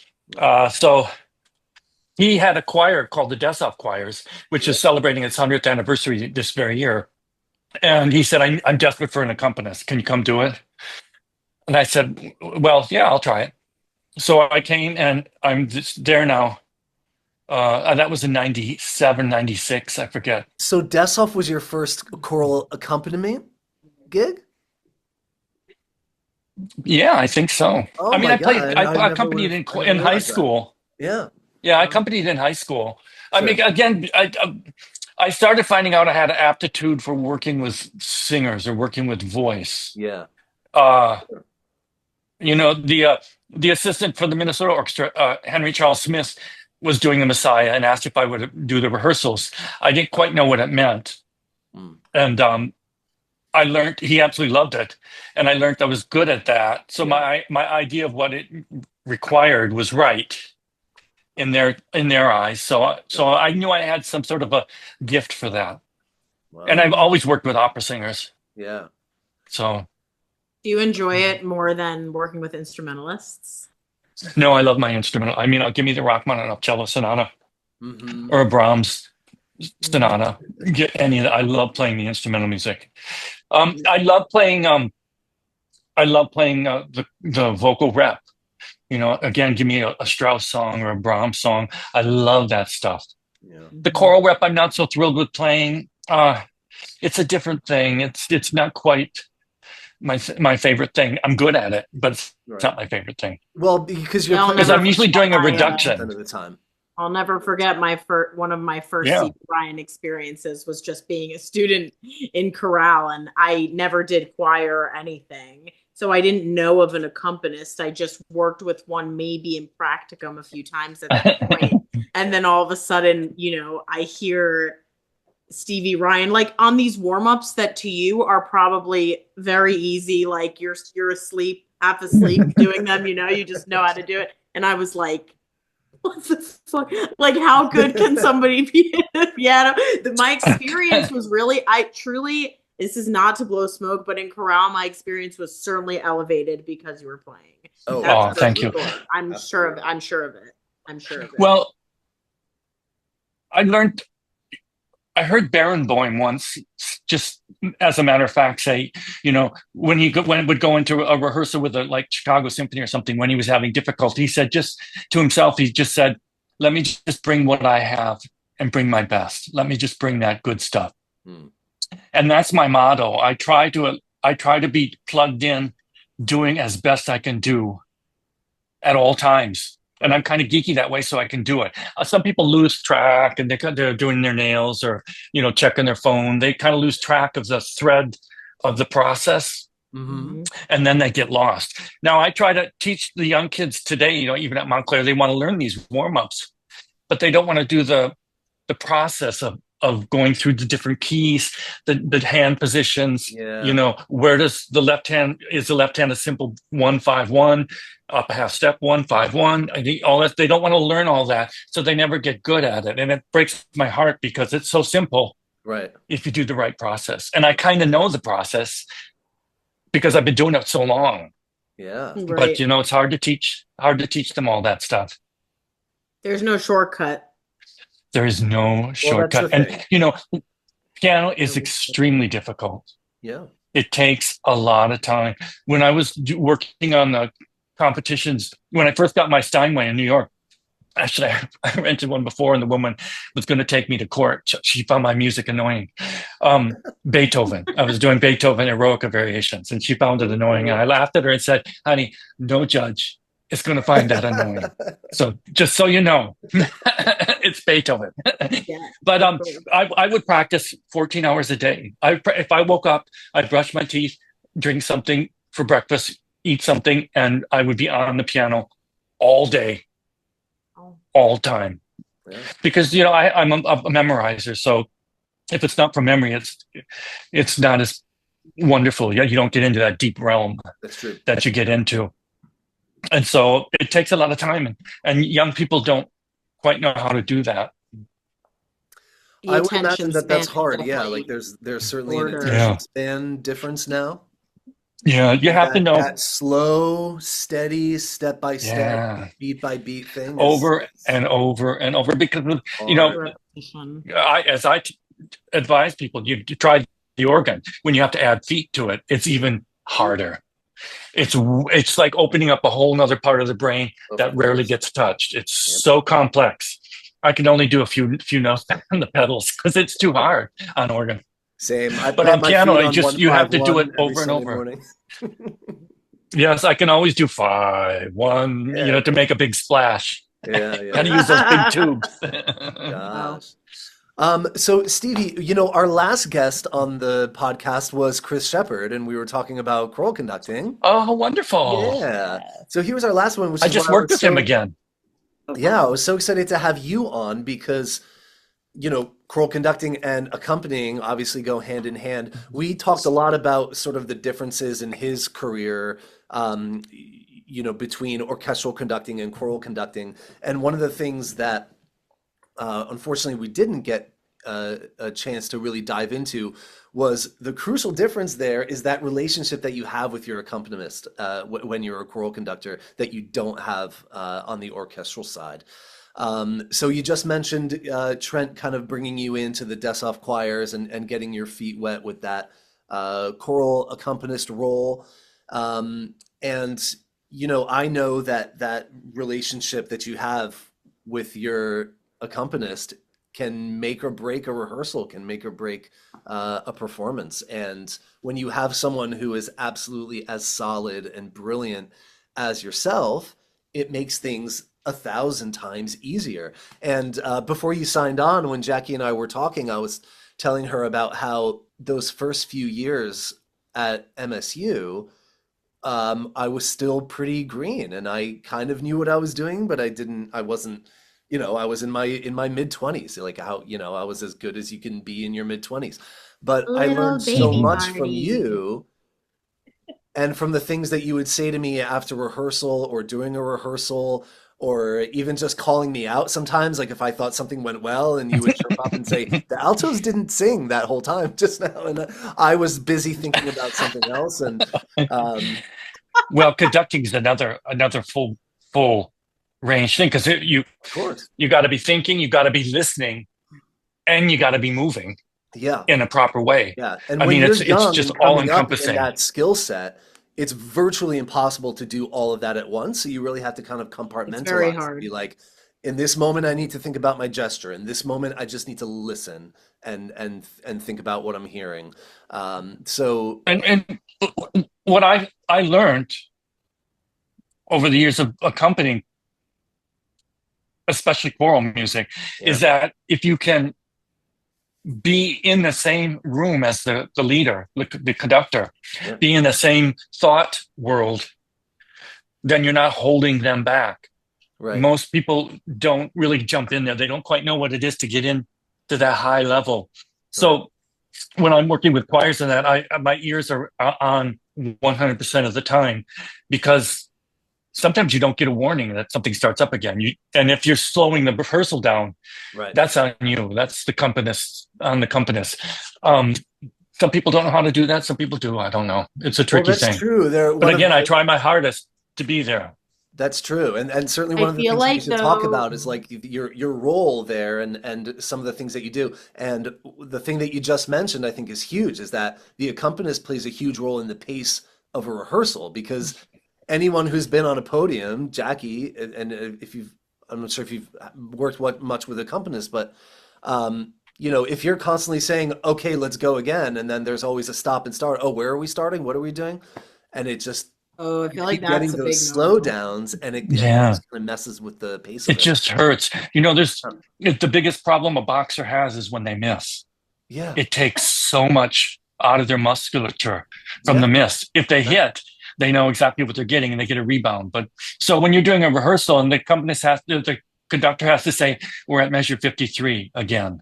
So he had a choir called the Dessoff Choirs, which is celebrating its 100th anniversary this very year. And he said, I'm desperate for an accompanist. Can you come do it? And I said, well, yeah, I'll try it. So I came, and I'm just there now. That was in 97, 96, I forget. So Dessoff was your first choral accompaniment gig? Yeah, I think so. Oh, I accompanied in high school. Yeah. Yeah, I accompanied in high school. Sure. I mean, again, I started finding out I had an aptitude for working with singers or working with voice. Yeah. The assistant for the Minnesota Orchestra, Henry Charles Smith, was doing the Messiah and asked if I would do the rehearsals. I didn't quite know what it meant. And I learned, he absolutely loved it. And I learned I was good at that. So my idea of what it required was right in their eyes. So I knew I had some sort of a gift for that. Wow. And I've always worked with opera singers. Yeah. So. Do you enjoy it more than working with instrumentalists? No, I love my instrumental. I mean, give me the Rachmaninoff cello sonata or a Brahms sonata. Get any of that. I love playing the instrumental music. I love playing the vocal rep. Again, give me a Strauss song or a Brahms song. I love that stuff. Yeah. The choral rep, I'm not so thrilled with playing. It's a different thing. It's not quite my favorite thing. I'm good at it, but it's Right. not my favorite thing. Well, because Yeah, I'll you're Because never I'm usually forget doing a my, reduction. of the time. I'll never forget one of my first Yeah. Stevie Ryan experiences was just being a student in chorale, and I never did choir or anything. So I didn't know of an accompanist. I just worked with one maybe in practicum a few times at that point. And then all of a sudden, I hear Stevie Ryan like on these warm-ups that to you are probably very easy, like you're asleep, half asleep doing them, you just know how to do it. And I was like, what the fuck? Like, how good can somebody be at the piano? My experience was really, this is not to blow smoke, but in chorale, my experience was certainly elevated because you were playing. Oh, thank you. I'm sure of it. Well, I heard Barenboim once, just as a matter of fact, say, when he would go into a rehearsal with like Chicago Symphony or something, when he was having difficulty, he said just to himself, he just said, let me just bring what I have and bring my best. Let me just bring that good stuff. And that's my motto. I try to be plugged in, doing as best I can do at all times. And I'm kind of geeky that way, so I can do it. Some people lose track, and they're doing their nails or checking their phone. They kind of lose track of the thread of the process, and then they get lost. Now, I try to teach the young kids today. Even at Montclair, they want to learn these warm-ups, but they don't want to do the process of going through the different keys, the hand positions. Yeah. Where does the left hand a simple 1-5-1? Up a half step, 1-5-1, all that. They don't want to learn all that, so they never get good at it. And it breaks my heart because it's so simple. Right. If you do the right process. And I kind of know the process because I've been doing it so long. Yeah. Right. But it's hard to teach them all that stuff. There's no shortcut. There is no shortcut. And piano is extremely difficult. Yeah. It takes a lot of time. When I was working on the competitions, when I first got my Steinway in New York, actually I rented one before, and the woman was going to take me to court. She found my music annoying. Beethoven. I was doing Beethoven Eroica variations, and she found it annoying. And I laughed at her and said, honey, no judge is going to find that annoying. So just so you know, it's Beethoven. Yeah. But I would practice 14 hours a day. If I woke up, I'd brush my teeth, drink something for breakfast, eat something, and I would be on the piano all day, all time. Yeah. Because I'm a memorizer, so if it's not from memory, it's not as wonderful. You don't get into that deep realm. That's true. That you get into, and so it takes a lot of time, and young people don't quite know how to do that. I would imagine that's hard. Yeah, like there's certainly an attention span difference now. Yeah, you have to know that slow, steady, step by step, beat by beat thing over and over and over. Because as I advise people, you try the organ. When you have to add feet to it, it's even harder. It's like opening up a whole other part of the brain that rarely gets touched. It's so complex. I can only do a few notes on the pedals because it's too hard on organ. Same. But on piano, you have to do it over and over. Yes, I can always do 5-1, to make a big splash. Yeah. How to use those big tubes. Gosh. So Stevie, our last guest on the podcast was Chris Shepard, and we were talking about choral conducting. Oh, wonderful. Yeah. So he was our last one. I just worked with him again. Yeah, I was so excited to have you on because, choral conducting and accompanying obviously go hand in hand. We talked a lot about sort of the differences in his career, between orchestral conducting and choral conducting. And one of the things that, unfortunately, we didn't get a chance to really dive into was the crucial difference there is that relationship that you have with your accompanist when you're a choral conductor that you don't have on the orchestral side. So you just mentioned Trent kind of bringing you into the Dessoff Choirs and getting your feet wet with that choral accompanist role. And, I know that relationship that you have with your accompanist can make or break a rehearsal, can make or break a performance. And when you have someone who is absolutely as solid and brilliant as yourself, it makes things 1,000 times easier. And before you signed on, when Jackie and I were talking, I was telling her about how those first few years at MSU, I was still pretty green, and I kind of knew what I was doing, but I wasn't, I was in my mid-20s, like how, I was as good as you can be in your mid-20s. But I Little learned so baby much from Marty. you and from the things that you would say to me after rehearsal or during a rehearsal, or even just calling me out sometimes, like if I thought something went well and you would jump up and say, the altos didn't sing that whole time just now. And I was busy thinking about something else. And Well, conducting is another full range thing, because of course, you got to be thinking, you got to be listening, and you got to be moving yeah. in a proper way. Yeah. And I when mean, you're it's young just and all coming up in encompassing. that skill set, it's virtually impossible to do all of that at once. So you really have to kind of It's very compartmentalize and be hard. like, in this moment, I need to think about my gesture. In this moment, I just need to listen and think about what I'm hearing. So And what I learned over the years of accompanying, especially choral music, yeah, is that if you can be in the same room as the leader, the conductor, yeah, be in the same thought world, then you're not holding them back. right, Most people don't really jump in there. They don't quite know what it is to get in to that high level. right. So when I'm working with choirs and that, my ears are on 100% of the time, because sometimes you don't get a warning that something starts up again. And if you're slowing the rehearsal down, Right. that's on you. That's the accompanist on the accompanist. Some people don't know how to do that. Some people do. I don't know. It's a Well, tricky that's thing. true. But again, I try my hardest to be there. That's true. And certainly I one of the feel things that we like should talk though, about is like your role there and some of the things that you do. And the thing that you just mentioned, I think, is huge, is that the accompanist plays a huge role in the pace of a rehearsal, because anyone who's been on a podium, Jackie, and if you've, I'm not sure if you've worked much with accompanists, but if you're constantly saying, okay, let's go again, and then there's always a stop and start. Oh, where are we starting? What are we doing? And it just, oh, I you feel like keep getting that's a big those no-no. slowdowns, and it Yeah, just kind of messes with the pace of it it. just hurts. Um, The biggest problem a boxer has is when they miss. yeah, It takes so much out of their musculature from yeah, the miss. If they right, hit, they know exactly what they're getting and they get a rebound. But so when you're doing a rehearsal and the conductor has to say, we're at measure 53 again.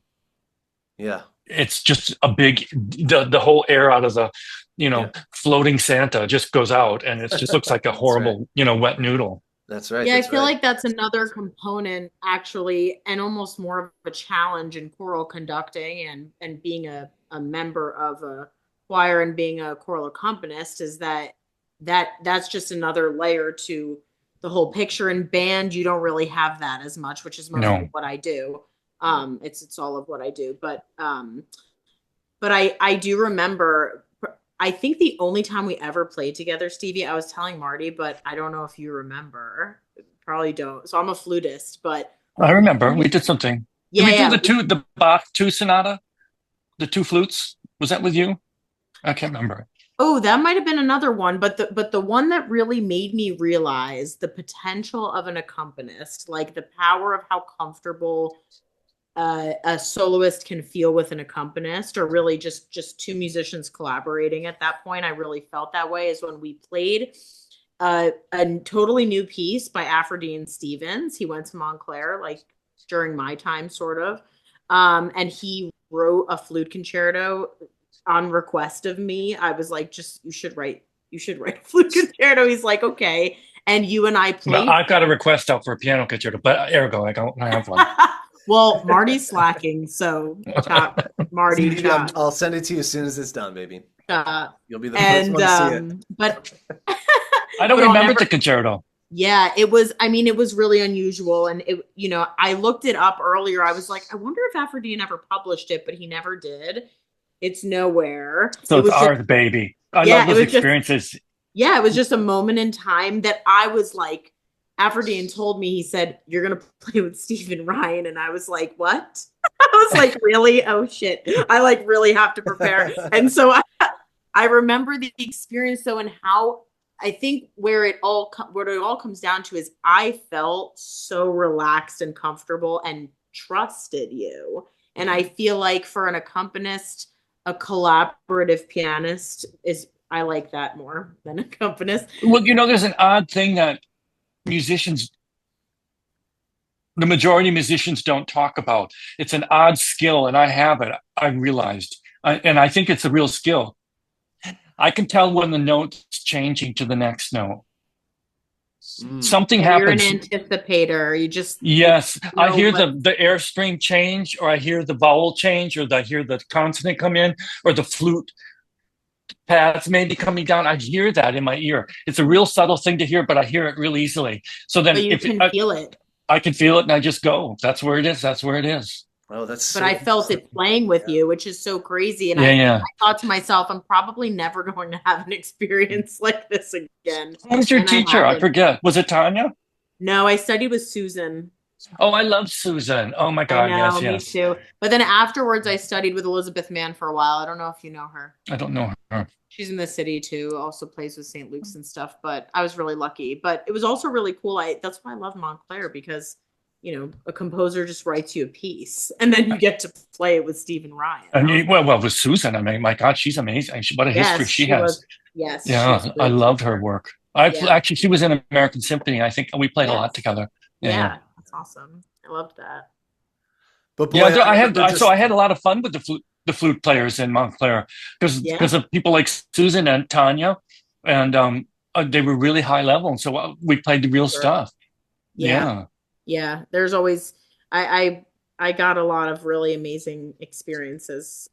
yeah, It's just a big, the whole air out of the, yeah. floating Santa just goes out, and it just looks like a That's right. horrible, wet noodle. That's right. Yeah, I That's feel right. like that's another component actually, and almost more of a challenge in choral conducting and being a member of a choir and being a choral accompanist, is that's just another layer to the whole picture. In band, you don't really have that as much, which is mostly No, what I do. Right. It's all of what I do. But I do remember, I think the only time we ever played together, Stevie, I was telling Marty, but I don't know if you remember. Probably don't. So I'm a flutist, but I remember we we, did something. Did yeah, we do yeah. the Bach 2 sonata, the two flutes? Was that with you? I can't remember. Oh, that might have been another one, but the one that really made me realize the potential of an accompanist, like the power of how comfortable a soloist can feel with an accompanist, or really just two musicians collaborating at that point. I really felt that way, is when we played a totally new piece by Aphrodine Stevens. He went to Montclair like during my time, sort of, and he wrote a flute concerto on request of me. I was like, just you should write a flute concerto. He's like, okay, and you and I Well, played. I've got a request out for a piano concerto, but ergo, I have one. Well, Marty's slacking, so chop, Marty, Stevie, chop, I'll send it to you as soon as it's done, baby. chop. You'll be the first And one to see it. but I don't but I'll remember never. the concerto. Yeah, it was. I mean, it was really unusual, and I looked it up earlier. I was like, I wonder if Aphrodite ever published it, but he never did. It's nowhere. So It it's was just, ours, baby. I love yeah, it those was just, experiences. yeah, it was just a moment in time that I was like, Afrodine told me, he said, "You're going to play with Stephen Ryan." And I was like, what? I was like, really? Oh shit. I like really have to prepare. And so I remember the experience though, and how I think where it all comes down to is I felt so relaxed and comfortable and trusted you. And I feel like for an accompanist, a collaborative pianist is, I like that more than accompanist. Well, there's an odd thing that musicians, the majority of musicians don't talk about. It's an odd skill, and I have it. I realized, and I think it's a real skill. I can tell when the note's changing to the next note. Something happens. You're an anticipator. You just yes. I hear the air string change, or I hear the vowel change, or I hear the consonant come in, or the flute pads maybe coming down. I hear that in my ear. It's a real subtle thing to hear, but I hear it real easily. So then, but you can feel it. I can feel it, and I just go. That's where it is. That's where it is. Oh, that's. But I felt it playing with you, which is so crazy. And I thought to myself, I'm probably never going to have an experience like this again. Who was your teacher? I forget. Was it Tanya? No, I studied with Susan. Oh, I love Susan. Oh my God, yes. Me too. But then afterwards, I studied with Elizabeth Mann for a while. I don't know if you know her. I don't know her. She's in the city too. Also plays with St. Luke's and stuff. But I was really lucky. But it was also really cool. That's why I love Montclair, because a composer just writes you a piece, and then you get to play it with Stephen Ryan. And well, with Susan, I mean, my God, she's amazing. What a history she has. Yes. Yeah, I loved her work. Actually, she was in American Symphony. I think we played a lot together. Yeah, that's awesome. I loved that. But boy, I had a lot of fun with the flute players in Montclair because of people like Susan and Tanya, and they were really high level, and so we played the real stuff. Yeah, there's always I got a lot of really amazing experiences.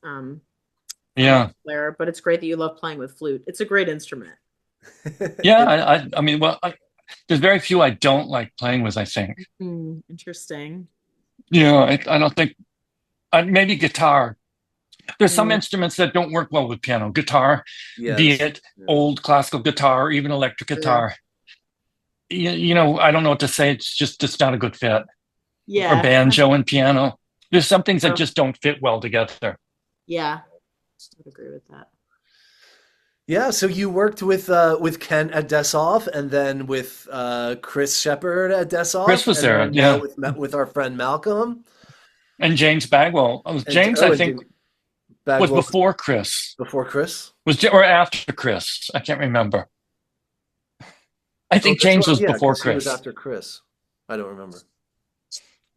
There, but it's great that you love playing with flute. It's a great instrument. I mean, there's very few I don't like playing with, I think. Interesting. I don't think maybe guitar. There's some instruments that don't work well with piano. Guitar, be it old classical guitar or even electric guitar. I don't know what to say. It's not a good fit. Yeah. Or banjo and piano. There's some things that just don't fit well together. Yeah. I would agree with that. Yeah, so you worked with Kent at Dessoff, and then with Chris Shepard at Dessoff. Chris was there, with our friend Malcolm. And James Bagwell. I think, was before Chris. Before Chris? Or after Chris. I can't remember. I think James was before Chris. He was after Chris. I don't remember.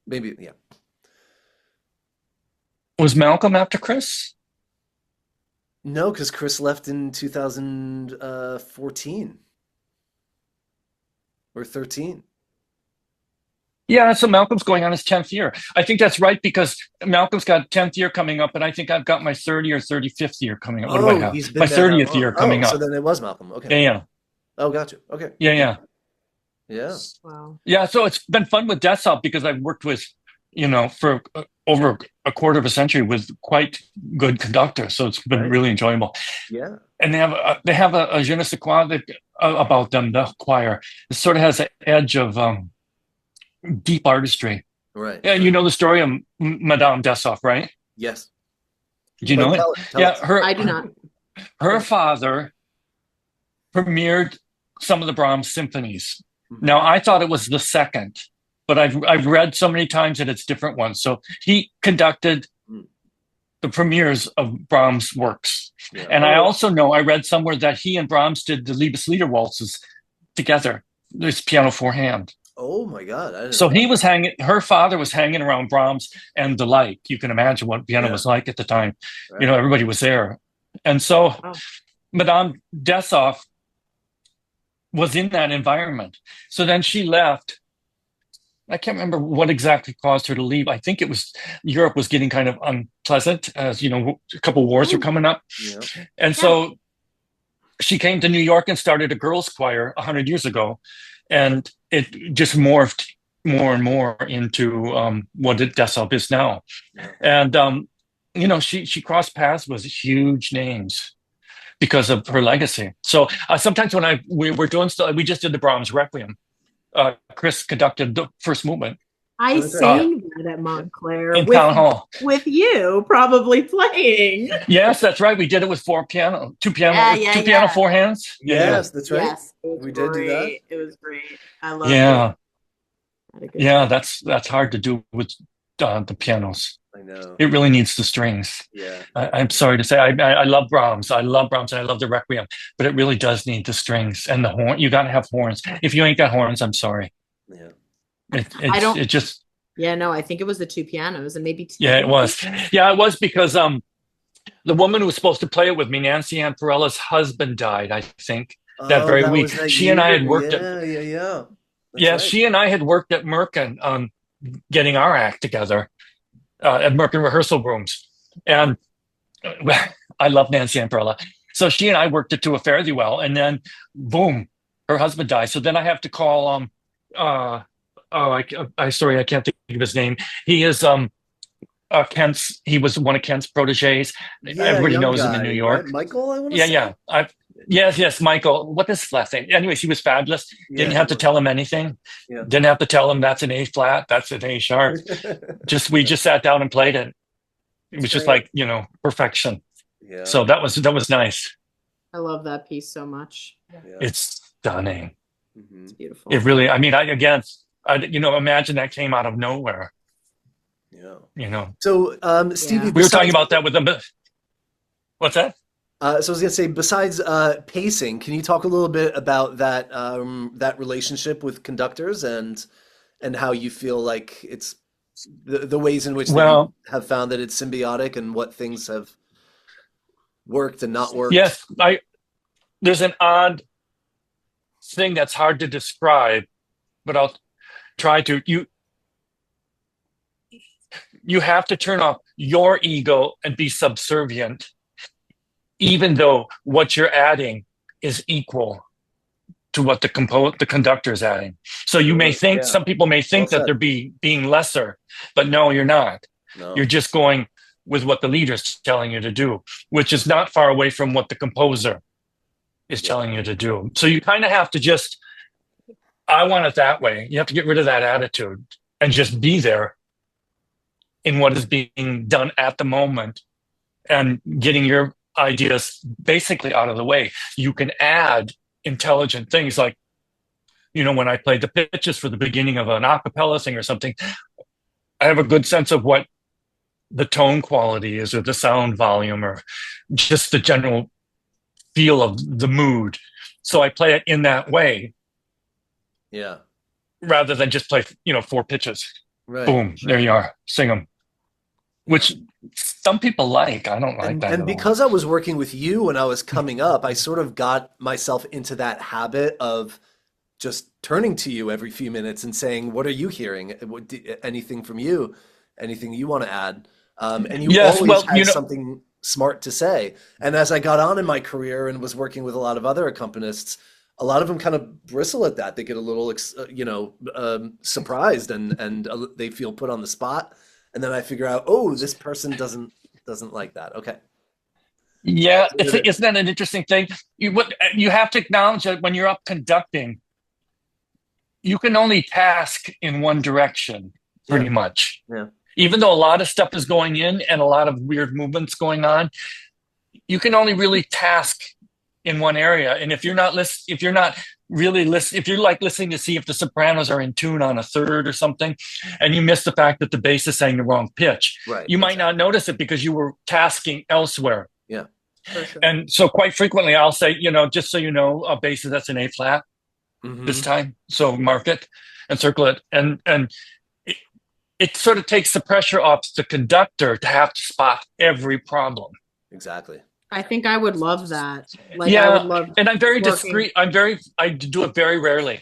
Maybe, yeah. Was Malcolm after Chris? No, because Chris left in 2014 or 13. Yeah, so Malcolm's going on his 10th year. I think that's right, because Malcolm's got 10th year coming up, and I think I've got my 30 or 35th year coming up. What do I have? My 30th year coming up. So then it was Malcolm. Okay. Yeah. Oh, got you. Okay. Yeah. Wow. Yeah, so it's been fun with Dessoff because I've worked with, for over a quarter of a century with quite good conductors. So it's been really enjoyable. Yeah. And they have a je ne sais quoi about them, the choir. It sort of has an edge of deep artistry. Right. Yeah, you know the story of Madame Dessoff, right? Yes. Do you know it? Tell it. I do not. Her father premiered some of the Brahms symphonies. Now, I thought it was the second, but I've read so many times that it's different ones. So he conducted the premieres of Brahms' works. Yeah. And I also know, I read somewhere that he and Brahms did the Liebeslieder waltzes together. There's piano for hand. Oh my God. So her father was hanging around Brahms and the like. You can imagine what piano was like at the time. Right. Everybody was there. And so Madame Dessoff was in that environment. So then she left. I can't remember what exactly caused her to leave. I think it was Europe was getting kind of unpleasant, as a couple wars were coming up. Yeah. And so she came to New York and started a girls' choir 100 years ago. And it just morphed more and more into what Dessoff is now. And, she crossed paths with huge names because of her legacy. So sometimes when we were doing stuff, we just did the Brahms Requiem. Chris conducted the first movement I That's right. sang that at Montclair in town hall. with you probably playing. Yes, that's right. We did it with two piano, four hands. Yes, that's right. Yes, it was We did do that. great. It was great. I loved Yeah, it. Had a good yeah. time. That's hard to do with the pianos. I know. It really needs the strings. Yeah. I'm sorry to say, I love Brahms. I love Brahms, and I love the Requiem, but it really does need the strings and the horn. You got to have horns. If you ain't got horns, I'm sorry. Yeah. It just. Yeah, no, I think it was the two pianos and maybe two. Yeah, it was. Yeah, it was because the woman who was supposed to play it with me, Nancy Amperella's husband, died, I think, that very week. She and I had worked Yeah. Yeah, she and I had worked at Merkin on getting our act together at Merkin rehearsal rooms. And I love Nancy Amperella. So she and I worked it to a fairly well. And then, boom, her husband died. So then I have to call, sorry, I can't think of his name. He is he was one of Kent's proteges. Yeah, everybody young knows guy, him in New York. right? Michael, I want to Yeah, say. yeah. Yes, Michael. What is his last name? Anyways, he was fabulous. Didn't have to tell him anything. Yeah. Didn't have to tell him that's an A flat, that's an A sharp. We just sat down and played it. It was just like, perfection. Yeah. So that was nice. I love that piece so much. Yeah. It's stunning. Mhm. It's beautiful. It really. I mean, imagine that came out of nowhere. Yeah. So, Stevie, we were talking about that with them. What's that? So I was gonna say, besides pacing, can you talk a little bit about that that relationship with conductors and how you feel like it's the ways in which you have found that it's symbiotic and what things have worked and not worked? Yes, there's an odd thing that's hard to describe, but I'll try to. You have to turn off your ego and be subservient, even though what you're adding is equal to what the conductor is adding. So you may think, some people may think that they're being lesser, but no, you're not. No. You're just going with what the leader's telling you to do, which is not far away from what the composer is telling you to do. So you kind of have to I want it that way. You have to get rid of that attitude and just be there in what is being done at the moment and getting your ideas basically out of the way. You can add intelligent things like, when I played the pitches for the beginning of an a cappella thing or something, I have a good sense of what the tone quality is or the sound volume or just the general feel of the mood. So I play it in that way. Yeah. Rather than just play, 4 pitches. Right. Boom, there you are. Sing them. Which some people like. I don't like that. And because I was working with you when I was coming up, I sort of got myself into that habit of just turning to you every few minutes and saying, "What are you hearing? Anything from you? Anything you want to add?" And you always had something smart to say. And as I got on in my career and was working with a lot of other accompanists, a lot of them kind of bristle at that. They get a little, surprised and they feel put on the spot. And then I figure out, this person doesn't like that. Okay. Yeah, isn't that an interesting thing? You have to acknowledge that when you're up conducting, you can only task in one direction, pretty much. Yeah. Even though a lot of stuff is going in and a lot of weird movements going on, you can only really task in one area. And if you're like listening to see if the sopranos are in tune on a third or something, and you miss the fact that the bass is saying the wrong pitch, you might not notice it because you were tasking elsewhere. Yeah. For sure. And so quite frequently I'll say, just so you know, a bass that's an A flat this time. So mark it and circle it. And it sort of takes the pressure off the conductor to have to spot every problem. Exactly. I think I would love that. I would love. And I'm very discreet. I do it very rarely.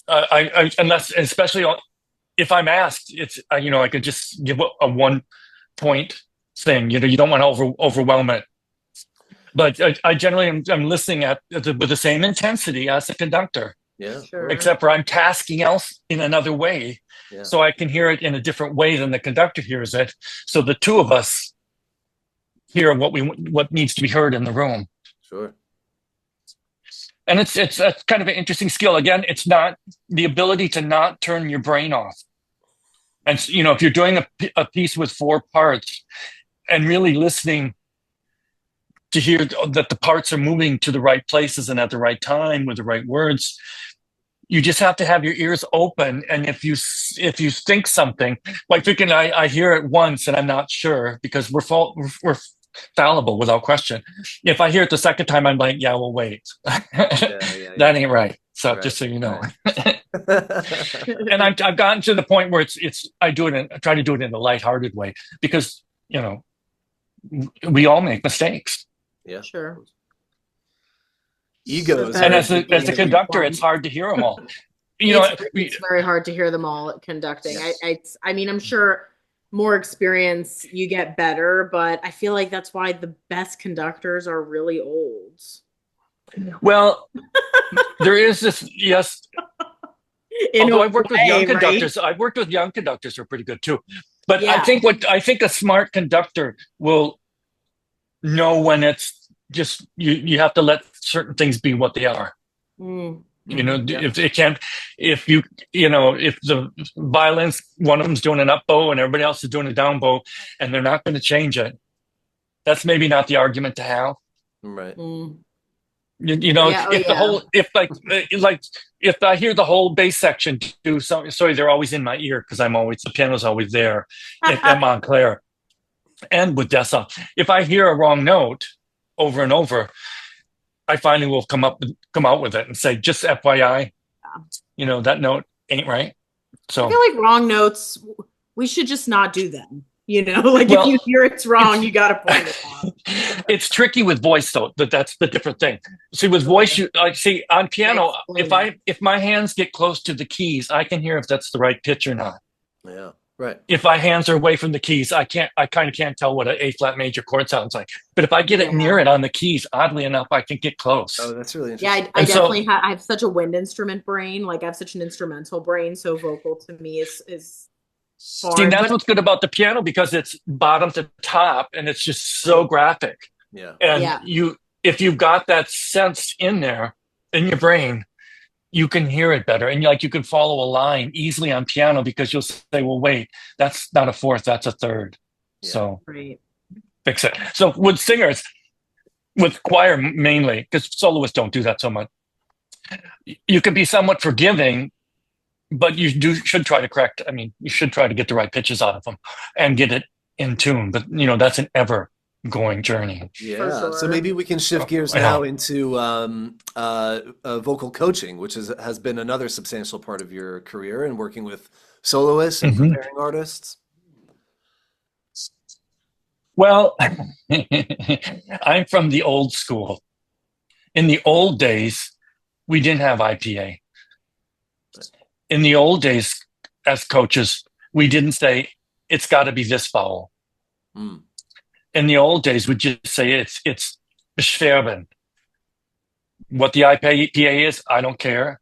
Unless, especially if I'm asked, it's I could just give a 1 point thing. You don't want to overwhelm it. But I generally am listening with the same intensity as the conductor. Yeah. Sure. Except for I'm tasking else in another way, so I can hear it in a different way than the conductor hears it. So the two of us hear what needs to be heard in the room. Sure. And it's a kind of an interesting skill. Again, it's not the ability to not turn your brain off. And if you're doing a piece with 4 parts and really listening to hear that the parts are moving to the right places and at the right time with the right words, you just have to have your ears open. And if you think something, like thinking I hear it once and I'm not sure, because we're fallible without question. If I hear it the second time, I'm like, yeah, well, wait. That ain't right. So right, just so you know. Right. And I've gotten to the point where I try to do it in a lighthearted way, because we all make mistakes. Yeah, sure. Egos. And as a conductor, it's hard to hear them all. It's very hard to hear them all at conducting. Yes. I mean, I'm sure more experience, you get better, but I feel like that's why the best conductors are really old. Well, there is this, yes. Although I've worked with young conductors, I've worked with young conductors who are pretty good too. But yeah. I think a smart conductor will know when it's just you have to let certain things be what they are. If the violins, one of them's doing an up bow and everybody else is doing a down bow, and they're not going to change it, that's maybe not the argument to have. Right. If I hear the whole bass section do something, sorry, they're always in my ear because the piano's always there at Montclair and with Dessoff. If I hear a wrong note over and over, I finally will come out with it and say, just FYI, that note ain't right. So I feel like wrong notes, we should just not do them. If you hear it's wrong, you got to point it out. It's tricky with voice, though. That's the different thing. See, with voice, on piano, if my hands get close to the keys, I can hear if that's the right pitch or not. Yeah, right. If my hands are away from the keys, I kind of can't tell what an A flat major chord sounds like. But if I get it near it on the keys, oddly enough, I can get close. Oh, that's really interesting. Yeah, I definitely I have such a wind instrument brain. Like I have such an instrumental brain, so vocal to me is foreign. See, that's what's good about the piano, because it's bottom to top and it's just so graphic. Yeah. And if you've got that sense in there in your brain, you can hear it better. And you can follow a line easily on piano, because you'll say, well, wait, that's not a fourth, that's a third. Yeah. So fix it. So with singers, with choir mainly, because soloists don't do that so much, you can be somewhat forgiving, but you should try to correct. I mean, you should try to get the right pitches out of them and get it in tune. But that's an ever-going journey. Yeah. Sure. So maybe we can shift gears now into vocal coaching, which has been another substantial part of your career, and working with soloists and preparing artists. Well, I'm from the old school. In the old days, we didn't have IPA. In the old days, as coaches, we didn't say, it's got to be this vowel. In the old days, we just say, it's beschwerben. What the IPA is, I don't care.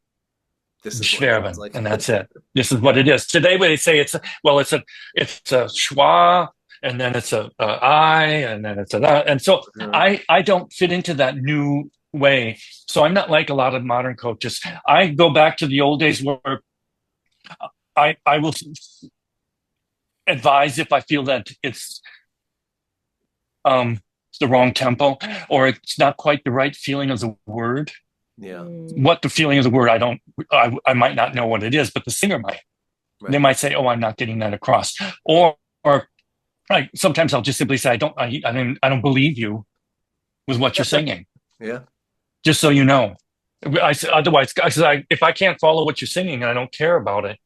This is beschwerben, like. And that's it. This is what it is. Today, when they say it's a schwa, and then it's a I, and then it's and so I don't fit into that new way. So I'm not like a lot of modern coaches. I go back to the old days where I will advise if I feel that it's the wrong tempo, or it's not quite the right feeling of the word. Yeah. What the feeling of the word, I might not know what it is, but the singer might. Right. They might say, "Oh, I'm not getting that across," or sometimes I'll just simply say, I don't believe you with what you're singing. Yeah. Just so you know. Otherwise, if I can't follow what you're singing and I don't care about it,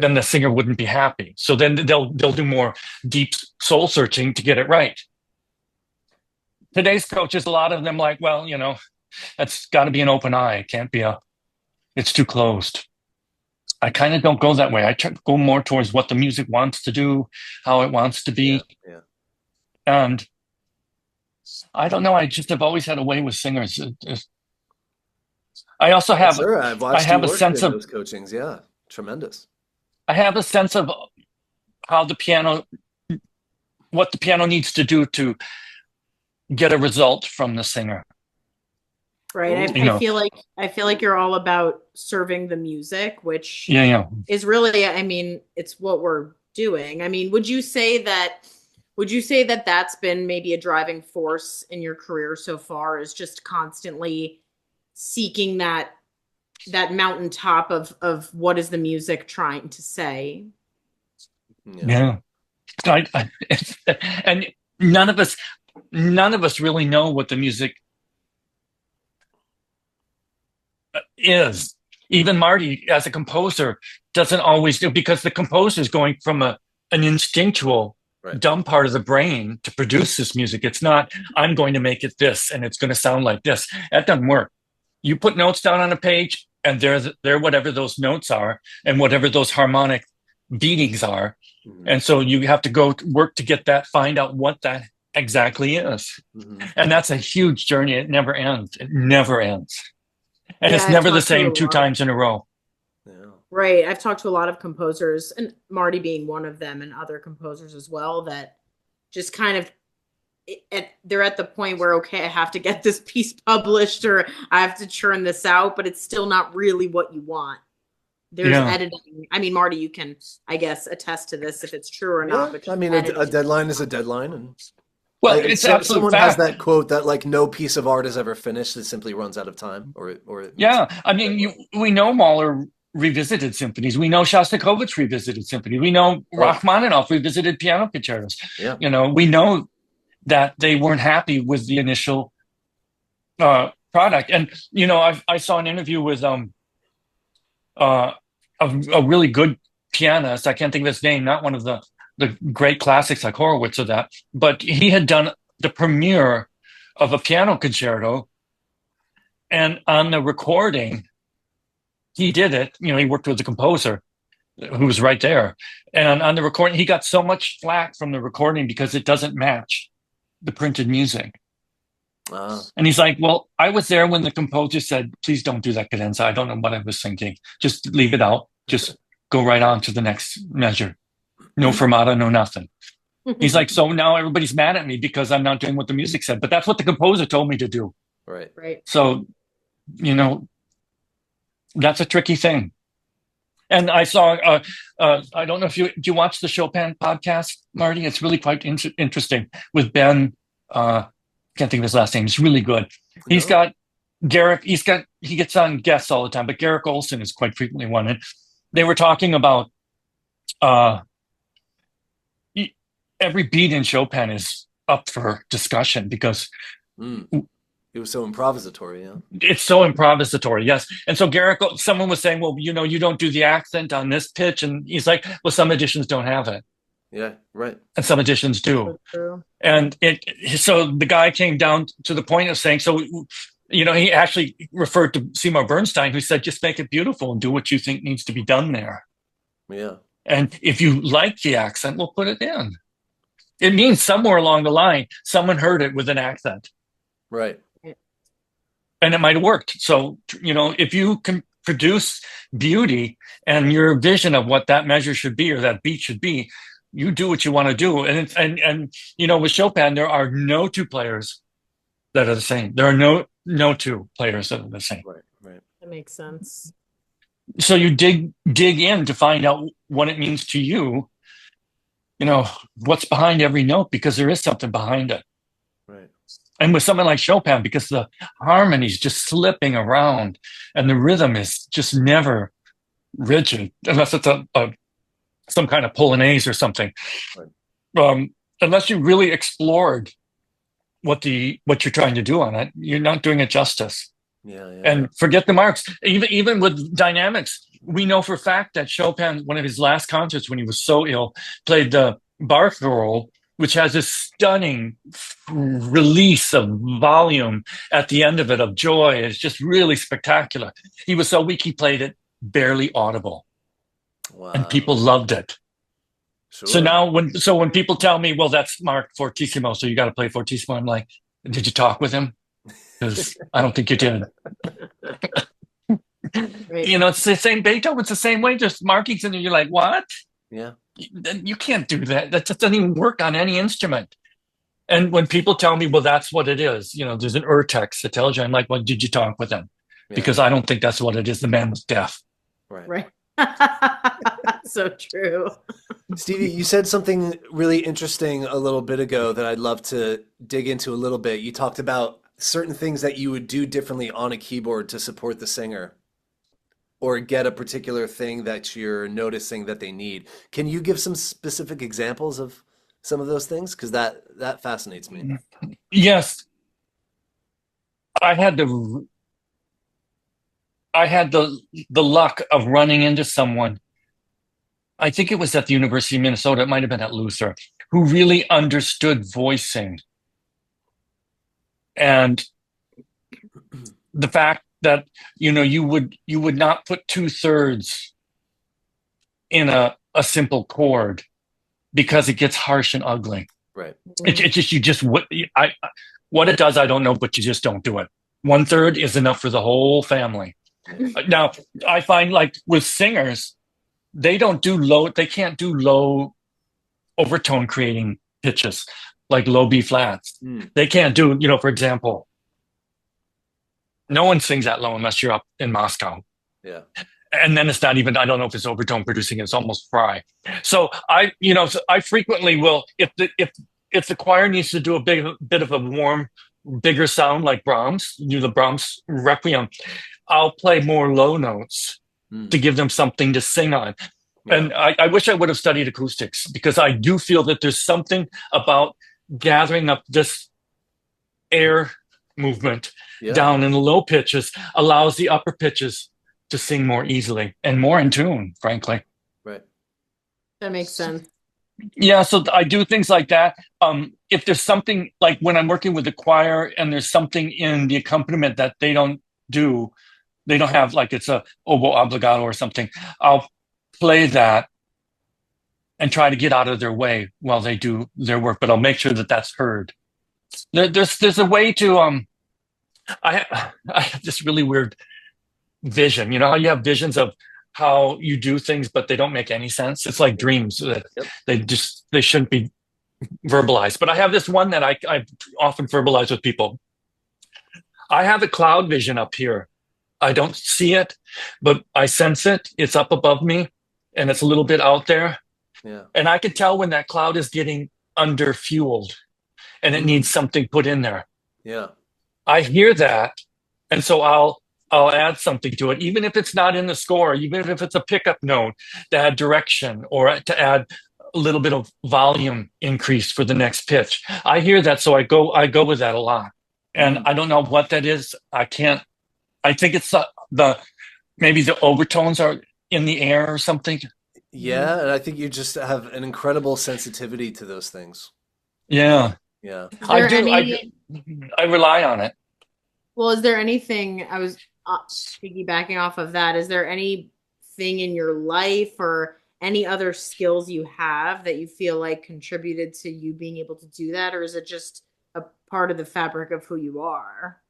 then the singer wouldn't be happy. So then they'll do more deep soul searching to get it right. Today's coaches, a lot of them that's got to be an open eye. It can't be it's too closed. I kind of don't go that way. I try to go more towards what the music wants to do, how it wants to be. Yeah. And I don't know. I just have always had a way with singers. I also have. Sure, I've watched a sense of those coachings. Yeah, tremendous. I have a sense of how what the piano needs to do to get a result from the singer. Right. You know, I feel like you're all about serving the music, which yeah. is really, I mean, it's what we're doing. I mean, would you say that that's been maybe a driving force in your career so far, is just constantly seeking that mountaintop of what is the music trying to say? Yeah. And none of us really know what the music is. Even Marty, as a composer, doesn't always do, because the composer is going from an instinctual, dumb part of the brain to produce this music. It's not, I'm going to make it this and it's going to sound like this. That doesn't work. You put notes down on a page, and they're whatever those notes are and whatever those harmonic beatings are. And so you have to go to work to get that, find out what that exactly is. And that's a huge journey. It never ends. It never ends. And it's never the same 2 times in a row. Right. I've talked to a lot of composers, and Marty being one of them, and other composers as well, that just kind of, they're at the point where, okay, I have to get this piece published, or I have to churn this out, but it's still not really what you want. There's editing. I mean, Marty, you can, I guess, attest to this if it's true or not. But I mean, a deadline is a deadline, and well, it's absolute someone fact. has that quote that like no piece of ach is ever finished; it simply runs out of time, I mean, we know Mahler revisited symphonies. We know Shostakovich revisited symphonies. We know Rachmaninoff revisited piano concertos. You know, we know that they weren't happy with the initial product. And you know, I saw an interview with a really good pianist. I can't think of his name. Not one of the great classics like Horowitz or that, but he had done the premiere of a piano concerto, and on the recording, he did it. You know, he worked with the composer who was right there, and on the recording, he got so much flack from the recording because it doesn't match the printed music. And he's like, well, I was there when the composer said, please don't do that cadenza. I don't know what I was thinking. Just leave it out. Just go right on to the next measure. No fermata, no nothing. He's like, so now everybody's mad at me because I'm not doing what the music said. But that's what the composer told me to do. Right. So, you know, that's a tricky thing. And I saw, I don't know if do you watch the Chopin podcast, Marty? It's really quite interesting with Ben. Can't think of his last name. It's really good. He's got Garrick. He gets on guests all the time, but Garrick Olson is quite frequently one. And they were talking about every beat in Chopin is up for discussion because it was so improvisatory. Yeah, it's so improvisatory. Yes, and so someone was saying, well, you know, you don't do the accent on this pitch, and he's like, well, some editions don't have it. Yeah, right. And some editions do. And so the guy came down to the point of saying, so, you know, he actually referred to Seymour Bernstein, who said, just make it beautiful and do what you think needs to be done there. Yeah. And if you like the accent, we'll put it in. It means somewhere along the line, someone heard it with an accent. Right. And it might have worked. So, you know, if you can produce beauty and your vision of what that measure should be or that beat should be, you do what you want to do. And you know, with Chopin, there are no 2 players that are the same. There are no 2 players that are the same. Right. That makes sense. So you dig in to find out what it means to you, you know, what's behind every note, because there is something behind it. Right. And with something like Chopin, because the harmony's just slipping around and the rhythm is just never rigid, unless it's some kind of polonaise or something. Right. Unless you really explored what you're trying to do on it, you're not doing it justice. And forget the marks. Even with dynamics, we know for a fact that Chopin, one of his last concerts when he was so ill, played the barcarolle, which has this stunning release of volume at the end of it, of joy. It's just really spectacular. He was so weak, he played it barely audible. Wow. And people loved it. Sure. So now when people tell me, well, that's marked fortissimo, so you got to play fortissimo, I'm like, did you talk with him? Because I don't think you did. Right. You know, it's the same Beethoven. It's the same way. Just markings in there. You're like, what? Yeah. You can't do that. That just doesn't even work on any instrument. And when people tell me, well, that's what it is, there's an text that tells you, I'm like, well, did you talk with him? Yeah. Because I don't think that's what it is. The man was deaf. Right. So true. Stevie, you said something really interesting a little bit ago that I'd love to dig into a little bit. You talked about certain things that you would do differently on a keyboard to support the singer or get a particular thing that you're noticing that they need. Can you give some specific examples of some of those things? Because that fascinates me. Yes. I had the luck of running into someone. I think it was at the University of Minnesota. It might have been at Luther, who really understood voicing. And the fact that, you would not put 2/3 in a simple chord because it gets harsh and ugly. Right. What it does, I don't know, but you just don't do it. 1/3 is enough for the whole family. Now, I find like with singers, they can't do low overtone creating pitches like low B flats. They can't do, for example, no one sings that low unless you're up in Moscow. Yeah. And then it's not even, I don't know if it's overtone producing, it's almost fry. So I frequently will, if the choir needs to do a bit of a warm, bigger sound like Brahms, the Brahms Requiem, I'll play more low notes to give them something to sing on. Yeah. And I wish I would have studied acoustics, because I do feel that there's something about gathering up this air movement down in the low pitches allows the upper pitches to sing more easily and more in tune, frankly. Right. That makes sense. Yeah, so I do things like that. If there's something like when I'm working with the choir and there's something in the accompaniment that they don't do, they don't have, like it's a oboe obbligato or something, I'll play that and try to get out of their way while they do their work, but I'll make sure that that's heard. There's a way to I have this really weird vision. You know how you have visions of how you do things, but they don't make any sense? It's like dreams that they shouldn't be verbalized. But I have this one that I often verbalize with people. I have a cloud vision up here. I don't see it, but I sense it. It's up above me, and it's a little bit out there. Yeah. And I can tell when that cloud is getting under-fueled, and it needs something put in there. Yeah. I hear that, and so I'll add something to it, even if it's not in the score, even if it's a pickup note to add direction or to add a little bit of volume increase for the next pitch. I hear that, so I go with that a lot. And I don't know what that is. I think it's maybe the overtones are in the air or something. Yeah, and I think you just have an incredible sensitivity to those things. Yeah. Yeah. I rely on it. Well, is there anything, I was piggybacking off of that, is there anything in your life or any other skills you have that you feel like contributed to you being able to do that? Or is it just a part of the fabric of who you are?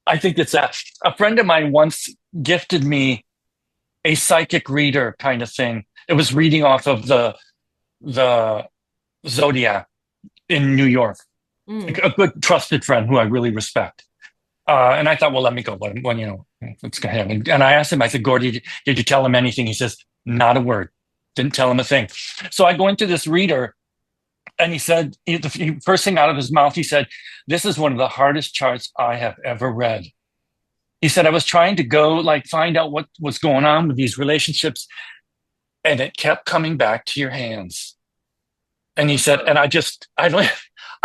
I think it's that. A friend of mine once gifted me a psychic reader kind of thing. It was reading off of the Zodiac in New York. A good trusted friend who I really respect. And I thought, well, let me go. When what's going to happen? And I asked him, I said, Gordy, did you tell him anything? He says, not a word. Didn't tell him a thing. So I go into this reader, and he said, the first thing out of his mouth, he said, this is one of the hardest charts I have ever read. He said, I was trying to go find out what was going on with these relationships, and it kept coming back to your hands. And he said, and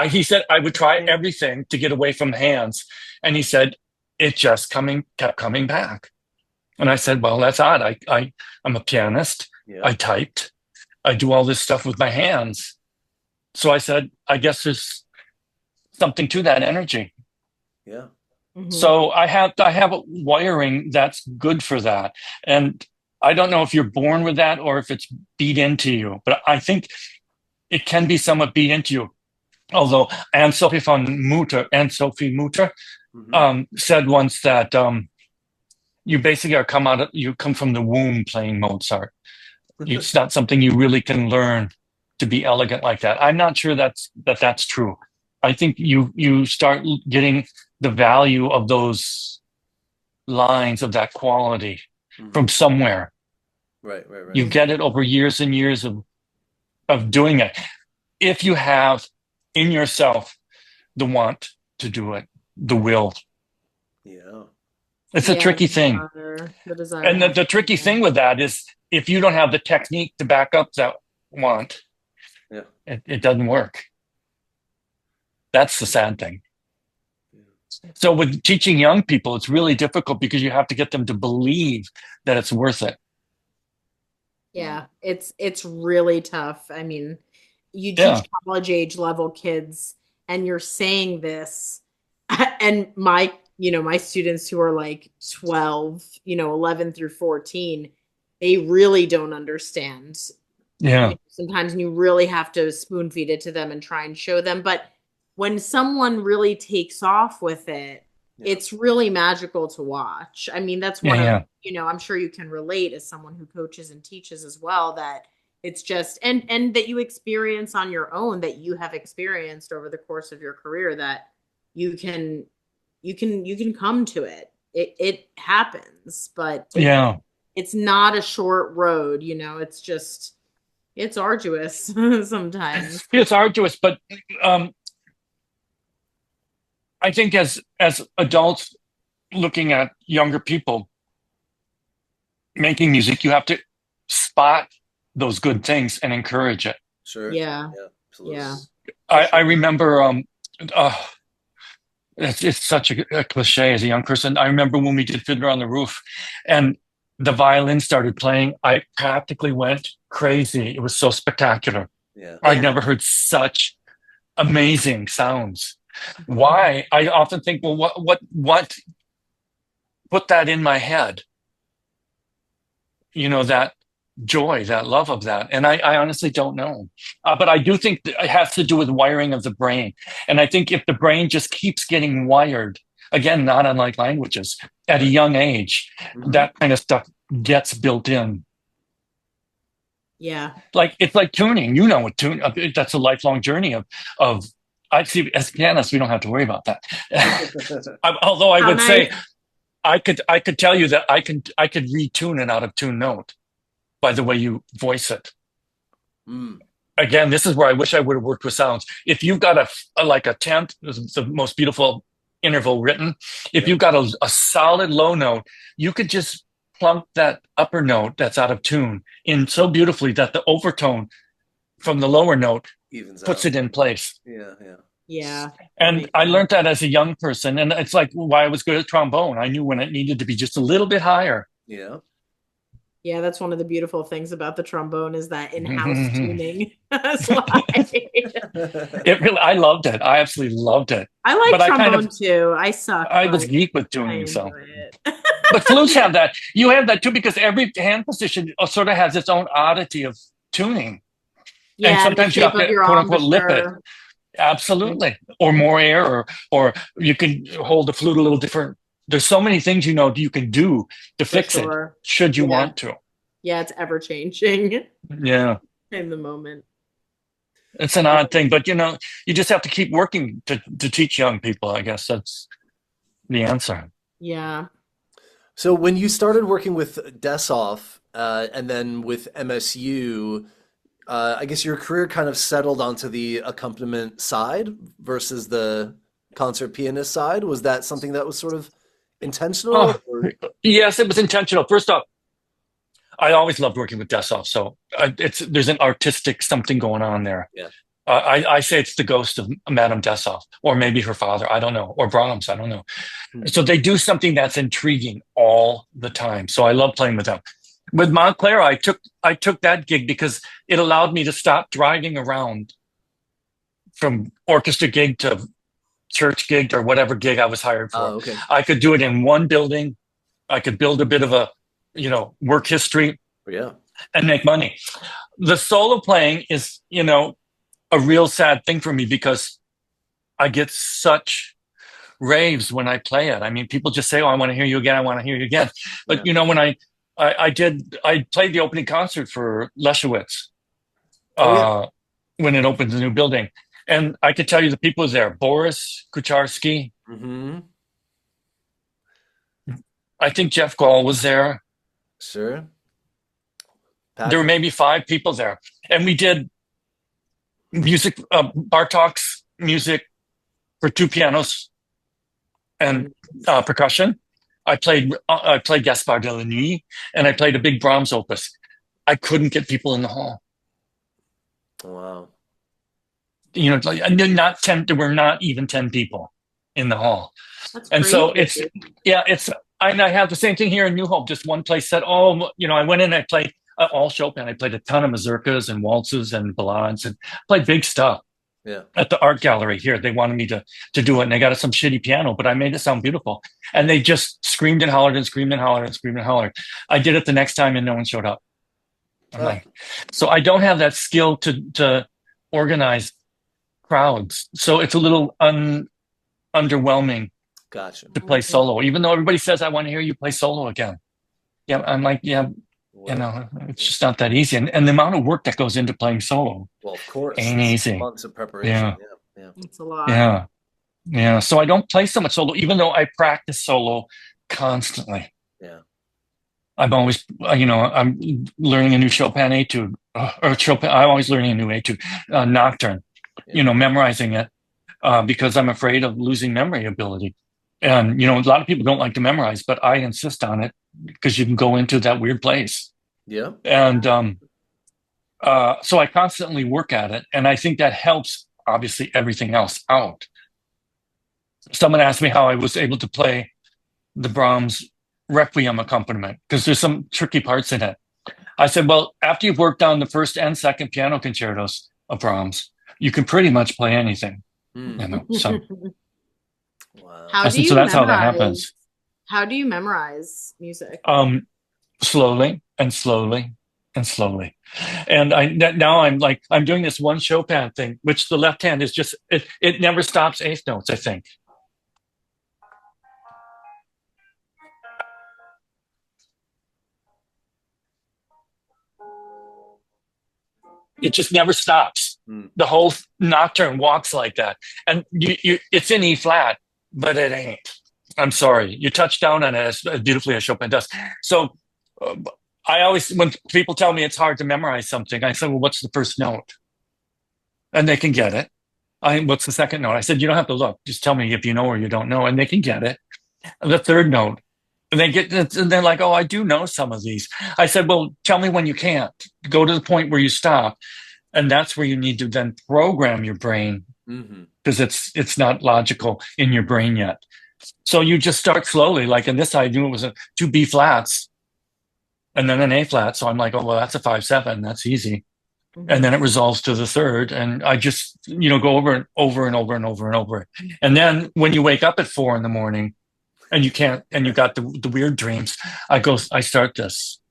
he said, I would try everything to get away from the hands. And he said, it just kept coming back. And I said, well, that's odd. I'm a pianist. Yeah. I typed. I do all this stuff with my hands. So I said, I guess there's something to that energy. Yeah. Mm-hmm. So I have a wiring that's good for that. And I don't know if you're born with that or if it's beat into you, but I think it can be somewhat beat into you. Although Anne-Sophie Mutter said once that you basically you come from the womb playing Mozart. It's not something you really can learn to be elegant like that. I'm not sure that's true. I think you start getting the value of those lines of that quality from somewhere. Right. You get it over years and years of doing it. If you have in yourself the want to do it, the will. Yeah. It's a tricky thing. The desire. And the tricky thing with that is if you don't have the technique to back up that want, it doesn't work. That's the sad thing. So with teaching young people, it's really difficult because you have to get them to believe that it's worth it. Yeah, it's really tough. I mean, you teach college age level kids and you're saying this, and my students who are like 12, 11 through 14, they really don't understand. Yeah. Sometimes you really have to spoon feed it to them and try and show them. But when someone really takes off with it, it's really magical to watch. I mean, that's one of, I'm sure you can relate as someone who coaches and teaches as well, that it's just, and that you experience on your own, that you have experienced over the course of your career, that you can come to it. It happens, but it's not a short road, it's arduous sometimes. It's arduous, but I think as adults looking at younger people making music, you have to spot those good things and encourage it. Sure. Yeah. Absolutely. Yeah. I remember it's such a cliche as a young person. I remember when we did Fiddler on the Roof and the violin started playing, I practically went crazy. It was so spectacular. Yeah. I'd never heard such amazing sounds. Why? I often think, well, what put that in my head? That joy, that love of that. And I honestly don't know. But I do think that it has to do with wiring of the brain. And I think if the brain just keeps getting wired, again, not unlike languages, at a young age, that kind of stuff gets built in. Yeah. It's like tuning. What tune, that's a lifelong journey of I see as pianists, we don't have to worry about that. Although I would say I could tell you that I could retune an out of tune note by the way you voice it. Again, this is where I wish I would have worked with sounds. If you've got a tenth, the most beautiful interval written, if you've got a solid low note, you could just plunk that upper note that's out of tune in so beautifully that the overtone from the lower note puts it in place. Yeah. And I learned that as a young person, and it's like why I was good at trombone. I knew when it needed to be just a little bit higher. Yeah, that's one of the beautiful things about the trombone is that in-house tuning. I loved it. I absolutely loved it. I like trombone too. I suck. I was geek with tuning, so. But flutes have that. You have that too because every hand position sort of has its own oddity of tuning. Yeah, and sometimes you have to quote unquote lip it. Absolutely. Or more air, or you can hold the flute a little different. There's so many things you can do to fix it should you want to. Yeah, it's ever changing. Yeah. In the moment. It's an odd thing, but you just have to keep working to teach young people. I guess that's the answer. Yeah. So when you started working with Dessoff and then with MSU, I guess your career kind of settled onto the accompaniment side versus the concert pianist side. Was that something that was sort of intentional? Yes, it was intentional. First off, I always loved working with Dessoff, so there's an artistic something going on there. Yeah. I say it's the ghost of Madame Dessoff, or maybe her father, I don't know, or Brahms, I don't know. So they do something that's intriguing all the time. So I love playing with them. With Montclair, I took that gig because it allowed me to stop driving around from orchestra gig to church gig or whatever gig I was hired for. Okay. I could do it in one building. I could build a bit of a, work history and make money. The solo playing is, a real sad thing for me because I get such raves when I play it. I mean, people just say, "Oh, I want to hear you again. I want to hear you again." But when I played the opening concert for Leschewitz. when it opens a new building. And I could tell you the people there: Boris Kucharski. Mm-hmm. I think Jeff Gall was there. Sure. There were maybe 5 people there, and we did music, Bartok's music for 2 pianos and percussion. I played Gaspard de la Nuit, and I played a big Brahms opus. I couldn't get people in the hall. Wow. You know, not 10. There were not even 10 people in the hall. That's and crazy. So I have the same thing here in New Hope. Just one place said, "Oh, you know," I went in. I played all Chopin. I played a ton of mazurkas and waltzes and ballades and played big stuff. Yeah. At the art gallery here, they wanted me to do it, and they got some shitty piano, but I made it sound beautiful. And they just screamed and hollered and screamed and hollered and screamed and hollered. I did it the next time, and no one showed up. So I don't have that skill to organize crowds. So it's a little underwhelming. Gotcha. To play solo, even though everybody says, "I want to hear you play solo again." Yeah, I'm like, yeah, you know, it's just not that easy. And the amount of work that goes into playing solo, well, of course, ain't easy. Months of preparation. Yeah. It's a lot. Yeah. So I don't play so much solo, even though I practice solo constantly. Yeah. I'm always, I'm learning a new Chopin etude, or Chopin. I'm always learning a new etude, nocturne. Yeah. Memorizing it because I'm afraid of losing memory ability. And, a lot of people don't like to memorize, but I insist on it because you can go into that weird place. Yeah. And so I constantly work at it. And I think that helps, obviously, everything else out. Someone asked me how I was able to play the Brahms Requiem accompaniment because there's some tricky parts in it. I said, well, after you've worked on the first and second piano concertos of Brahms, you can pretty much play anything. So. Wow. That's how that happens. How do you memorize music? Slowly and slowly and slowly. And now I'm doing this one Chopin thing, which the left hand is just it never stops eighth notes, I think. It just never stops. The whole nocturne walks like that, and it's in E flat. But it ain't. I'm sorry. You touch down on it as beautifully as Chopin does. So I always, when people tell me it's hard to memorize something, I say, well, what's the first note? And they can get it. What's the second note? I said, you don't have to look. Just tell me if you know or you don't know. And they can get it. And the third note. And they're like, oh, I do know some of these. I said, well, tell me when you can't. Go to the point where you stop. And that's where you need to then program your brain. Because it's not logical in your brain yet. So you just start slowly. Like in this, I knew it was 2 B flats and then an A flat. So I'm like, oh, well, that's a 5/7. That's easy. And then it resolves to the third. And I just, go over and over and over and over and over. And then when you wake up at 4 a.m. and you can't, and you got the weird dreams, I start this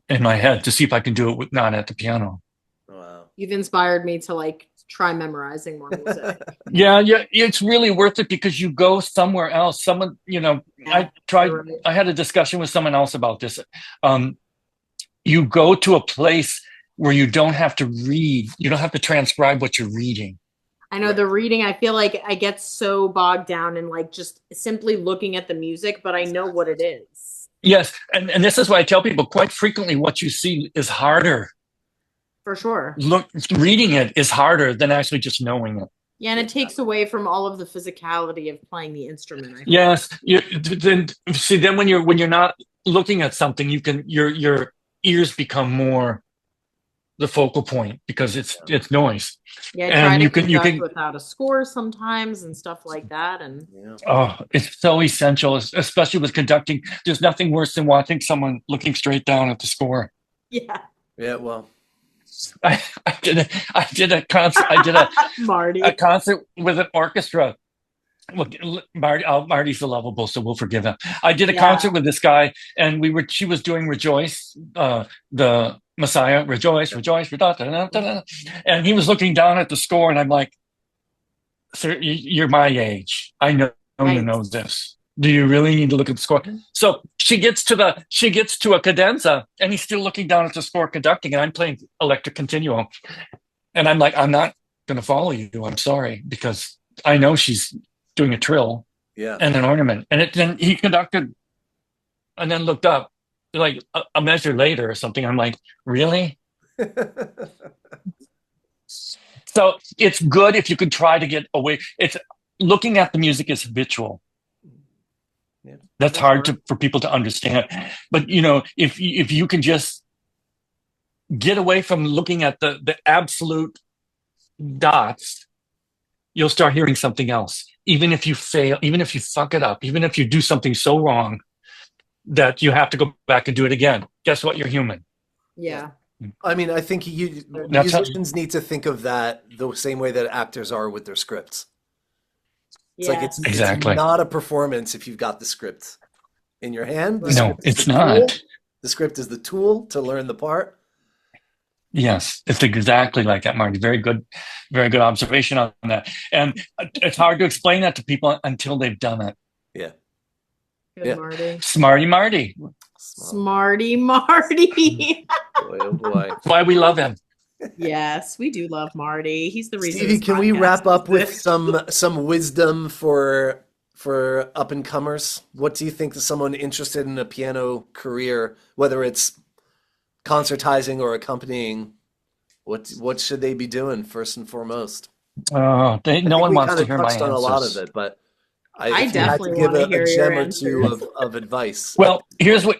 in my head to see if I can do it not at the piano. Wow. You've inspired me to try memorizing more music. Yeah, it's really worth it because you go somewhere else. Someone, I had a discussion with someone else about this. You go to a place where you don't have to read. You don't have to transcribe what you're reading. I know the reading, I feel like I get so bogged down in just simply looking at the music, but I know what it is. Yes, and this is why I tell people quite frequently what you see is harder. For sure. Reading it is harder than actually just knowing it. Yeah, and it takes away from all of the physicality of playing the instrument. Yes. Then when you're not looking at something, your ears become more the focal point because it's noise. Yeah, I try to conduct without a score sometimes and stuff like that. And it's so essential, especially with conducting. There's nothing worse than watching someone looking straight down at the score. Yeah. Yeah. Well. I did a concert. I did Marty. a concert with an orchestra. Well, Marty's lovable, so we'll forgive him. I did a concert with this guy, and she was doing Rejoice, the Messiah, Rejoice, Rejoice, and he was looking down at the score, and I'm like, sir, you're my age. I know you know this. Do you really need to look at the score? So she gets to a cadenza, and he's still looking down at the score conducting, and I'm playing electric continuo. And I'm like, I'm not going to follow you. I'm sorry, because I know she's doing a trill Yeah. and an ornament. And then he conducted and then looked up like a measure later or something. I'm like, really? So it's good if you could try to get away. It's looking at the music is habitual. Yeah. That's hard for people to understand. But if you can just get away from looking at the absolute dots, you'll start hearing something else. Even if you fail, even if you fuck it up, even if you do something so wrong that you have to go back and do it again. Guess what? You're human. Yeah. I mean, I think musicians need to think of that the same way that actors are with their scripts. It's like it's not a performance if you've got the script in your hand. No, it's not. The script is the tool to learn the part. Yes, it's exactly like that, Marty. Very good observation on that. And it's hard to explain that to people until they've done it. Yeah. Good, Marty. Smarty Marty. Smarty Marty. Boy, oh boy. That's why we love him. Yes, we do love Marty. He's the reason. Stevie, can we wrap up with some wisdom for up and comers? What do you think to someone interested in a piano career, whether it's concertizing or accompanying? What should they be doing first and foremost? No one wants to hear my answers. On a lot of it, but I definitely want to hear a your gem or answers. two of advice. Well, here's what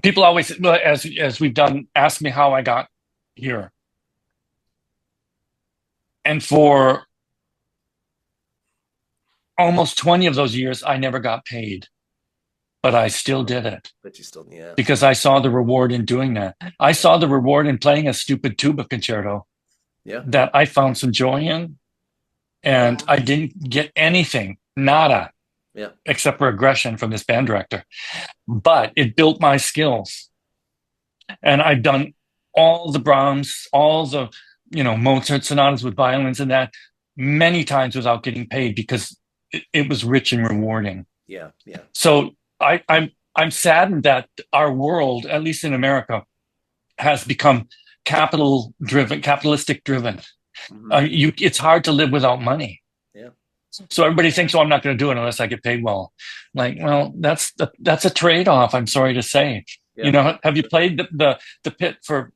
people always, as we've done, ask me how I got here. And for almost 20 of those years, I never got paid. But I still did it. But you still, yeah. Because I saw the reward in doing that. I saw the reward in playing a stupid tuba concerto. Yeah. That I found some joy in. And I didn't get anything, nada. Yeah. Except for aggression from this band director. But it built my skills. And I've done all the Brahms, all the, Mozart sonatas with violins and that many times without getting paid because it was rich and rewarding. Yeah. Yeah. So I'm saddened that our world, at least in America, has become capitalistic driven. Mm-hmm. It's hard to live without money. Yeah. So everybody thinks, "Oh, I'm not going to do it unless I get paid well." Like, well, that's a trade-off. I'm sorry to say. Yeah. Have you played the pit for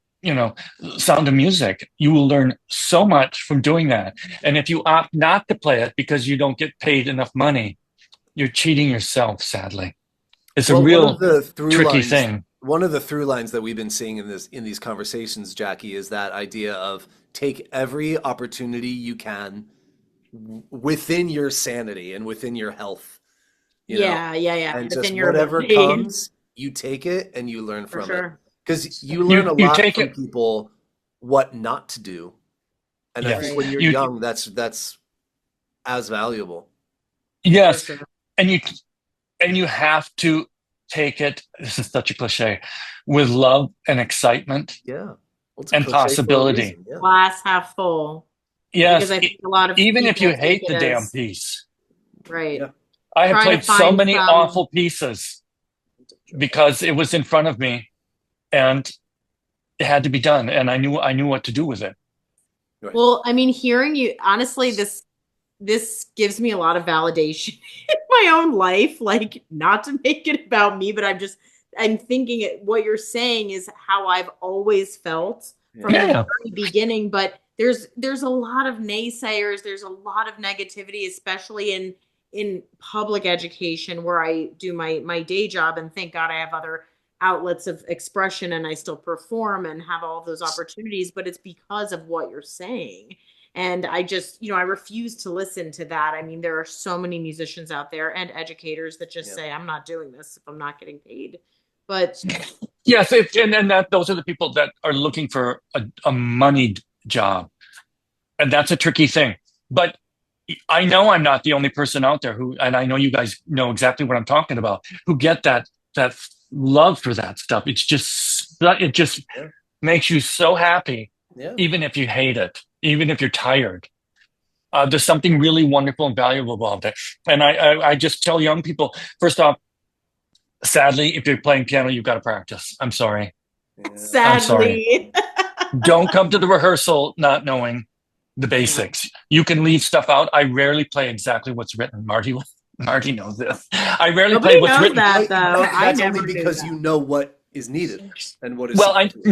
Sound of Music? You will learn so much from doing that. And if you opt not to play it because you don't get paid enough money, you're cheating yourself. Sadly, it's a real tricky thing. One of the through lines that we've been seeing in these conversations, Jackie, is that idea of take every opportunity you can within your sanity and within your health. Yeah. And just whatever comes, you take it and you learn from it. Because you learn a lot from people what not to do. And I think when you're young, that's as valuable. Yes. And you have to take it, this is such a cliche, with love and excitement. Yeah. And possibility. Glass half full. Yes. Because I think a lot of even if you hate the damn piece. Right. Yeah. I have played so many awful pieces because it was in front of me and it had to be done. And I knew what to do with it. Right. Well, I mean, hearing you, honestly, this gives me a lot of validation in my own life, like not to make it about me, but I'm thinking what you're saying is how I've always felt from the very beginning. But there's a lot of naysayers. There's a lot of negativity, especially in public education where I do my day job, and thank God I have other outlets of expression and I still perform and have all of those opportunities, but it's because of what you're saying. And I just, I refuse to listen to that. I mean, there are so many musicians out there and educators that just say, I'm not doing this if I'm not getting paid. But yes, and those are the people that are looking for a moneyed job. And that's a tricky thing. But I know I'm not the only person out there and I know you guys know exactly what I'm talking about, who get that love for that stuff. It just makes you so happy, even if you hate it, even if you're tired. There's something really wonderful and valuable about it. And I just tell young people, first off, sadly, if you're playing piano, you've got to practice. I'm sorry. Sadly. Don't come to the rehearsal not knowing the basics. You can leave stuff out. I rarely play exactly what's written. Marty knows this. I rarely Nobody play what's knows written. that though. I That's never only knew because that. you know what is needed and what is Well, supposed.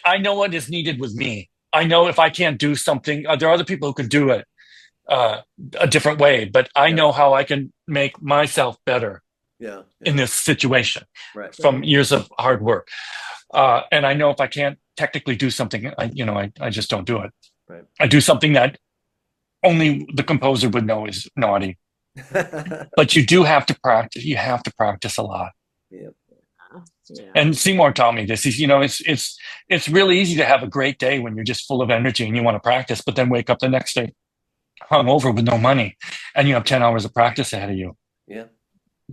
I know what is needed with me. I know if I can't do something, there are other people who can do it a different way, but I know how I can make myself better Yeah. in this situation Right. from years of hard work. And I know if I can't technically do something, I just don't do it. Right. I do something that only the composer would know is naughty. But you do have to practice. You have to practice a lot. Yeah. Yeah. And Seymour taught me this. It's really easy to have a great day when you're just full of energy and you want to practice, but then wake up the next day hungover with no money, and you have 10 hours of practice ahead of you. Yeah.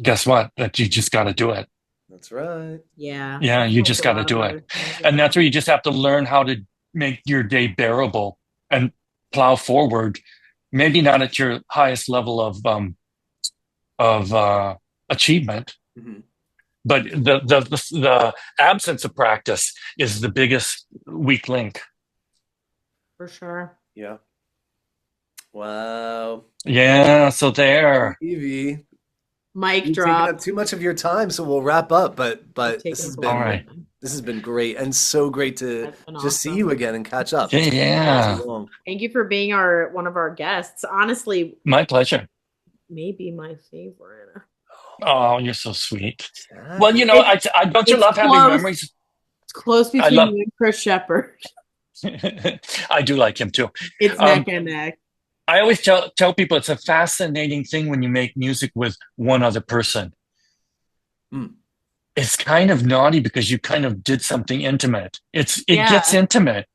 Guess what? That you just got to do it. That's right. Yeah. Yeah, you just got to do it, and that's where you just have to learn how to make your day bearable and plow forward. Maybe not at your highest level of achievement. Mm-hmm. But the absence of practice is the biggest weak link. For sure. Yeah. Wow. Yeah, so there. Evie, Mic you've drop. taken up too much of your time, so we'll wrap up. But this has been All right. this has been great and so great to That's been just see awesome. you again and catch up. Yeah. Too long. Thank you for being one of our guests. Honestly, My pleasure. maybe my favorite. Oh, you're so sweet. Yeah. Well, I don't you It's love having close. memories? It's close between love- you and Chris Shepard. I do like him too. It's neck and neck. I always tell people it's a fascinating thing when you make music with one other person. Mm. It's kind of naughty because you kind of did something intimate. It Yeah. gets intimate.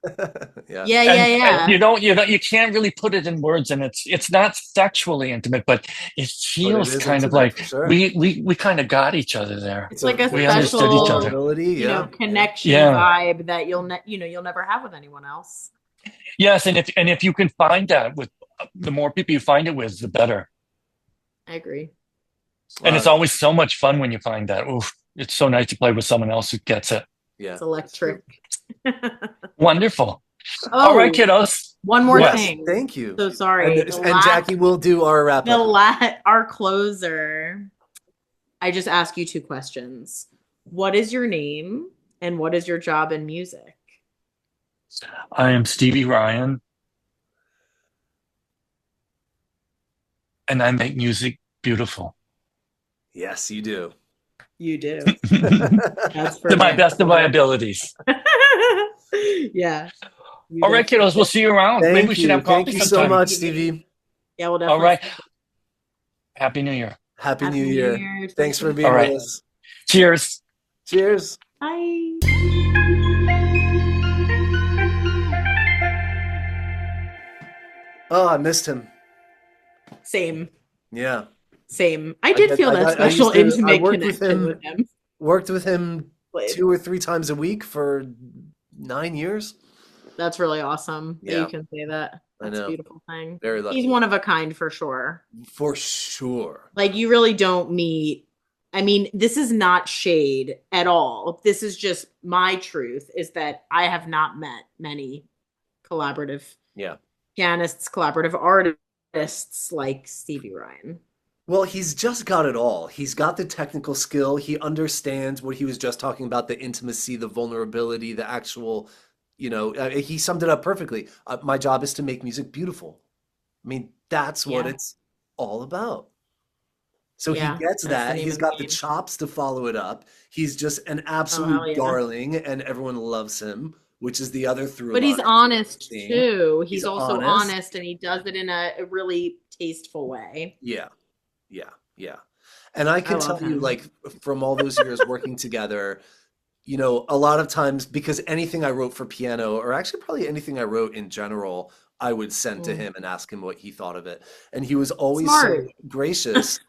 Yeah. Yeah. And you can't really put it in words, and it's not sexually intimate, but it feels is kind of intimate, like for sure. we kind of got each other there. It's like a We understood special, each other. Yeah. connection Yeah. vibe that you'll never have with anyone else. Yes, and if you can find that with the more people you find it with, the better. I agree. And it's always so much fun when you find that. Oof, it's so nice to play with someone else who gets it. Yeah. It's electric. Wonderful. Oh, All right, kiddos. one more Yes. thing. Thank you. So sorry. And Jackie will do our wrap up. Our closer. I just ask you two questions. What is your name and what is your job in music? I am Stevie Ryan, and I make music beautiful. Yes, you do. You do. To That's for my damn best of sure. my abilities. Yeah. You All right, definitely kiddos, we'll see you around. Thank Maybe we should you. have coffee Thank you so sometime. much, Stevie. Yeah, we'll definitely. All right. Happy New Year. Happy Happy New New Year. Year. Thanks for being All right. with us. Cheers. Cheers. Bye. Oh, I missed him. Same. Yeah. I did feel that special I intimate worked with connection him- with him. Worked with him Played. 2 or 3 times a week for 9 years. That's really awesome that Yeah. you can say that. I That's a know. beautiful thing. Very lucky. He's one of a kind for sure. For sure. Like you really don't meet. I mean, this is not shade at all. This is just my truth is that I have not met many collaborative Yeah. pianists, collaborative artists like Stevie Ryan. Well, he's just got it all. He's got the technical skill. He understands what he was just talking about, the intimacy, the vulnerability, the actual, he summed it up perfectly. My job is to make music beautiful. I mean, that's what Yeah. it's all about. So Yeah, he gets that's the that. name He's of the got the game. chops to follow it up. He's just an hell absolute yeah. darling, and everyone loves him, which is the other through But he's line. honest theme. too. He's He's also honest. honest and he does it in a really tasteful way. Yeah. And I can love tell you, him. like, from all those years working together, a lot of times, because anything I wrote for piano, or actually probably anything I wrote in general, I would send to him and ask him what he thought of it. And he was always so Smart. gracious.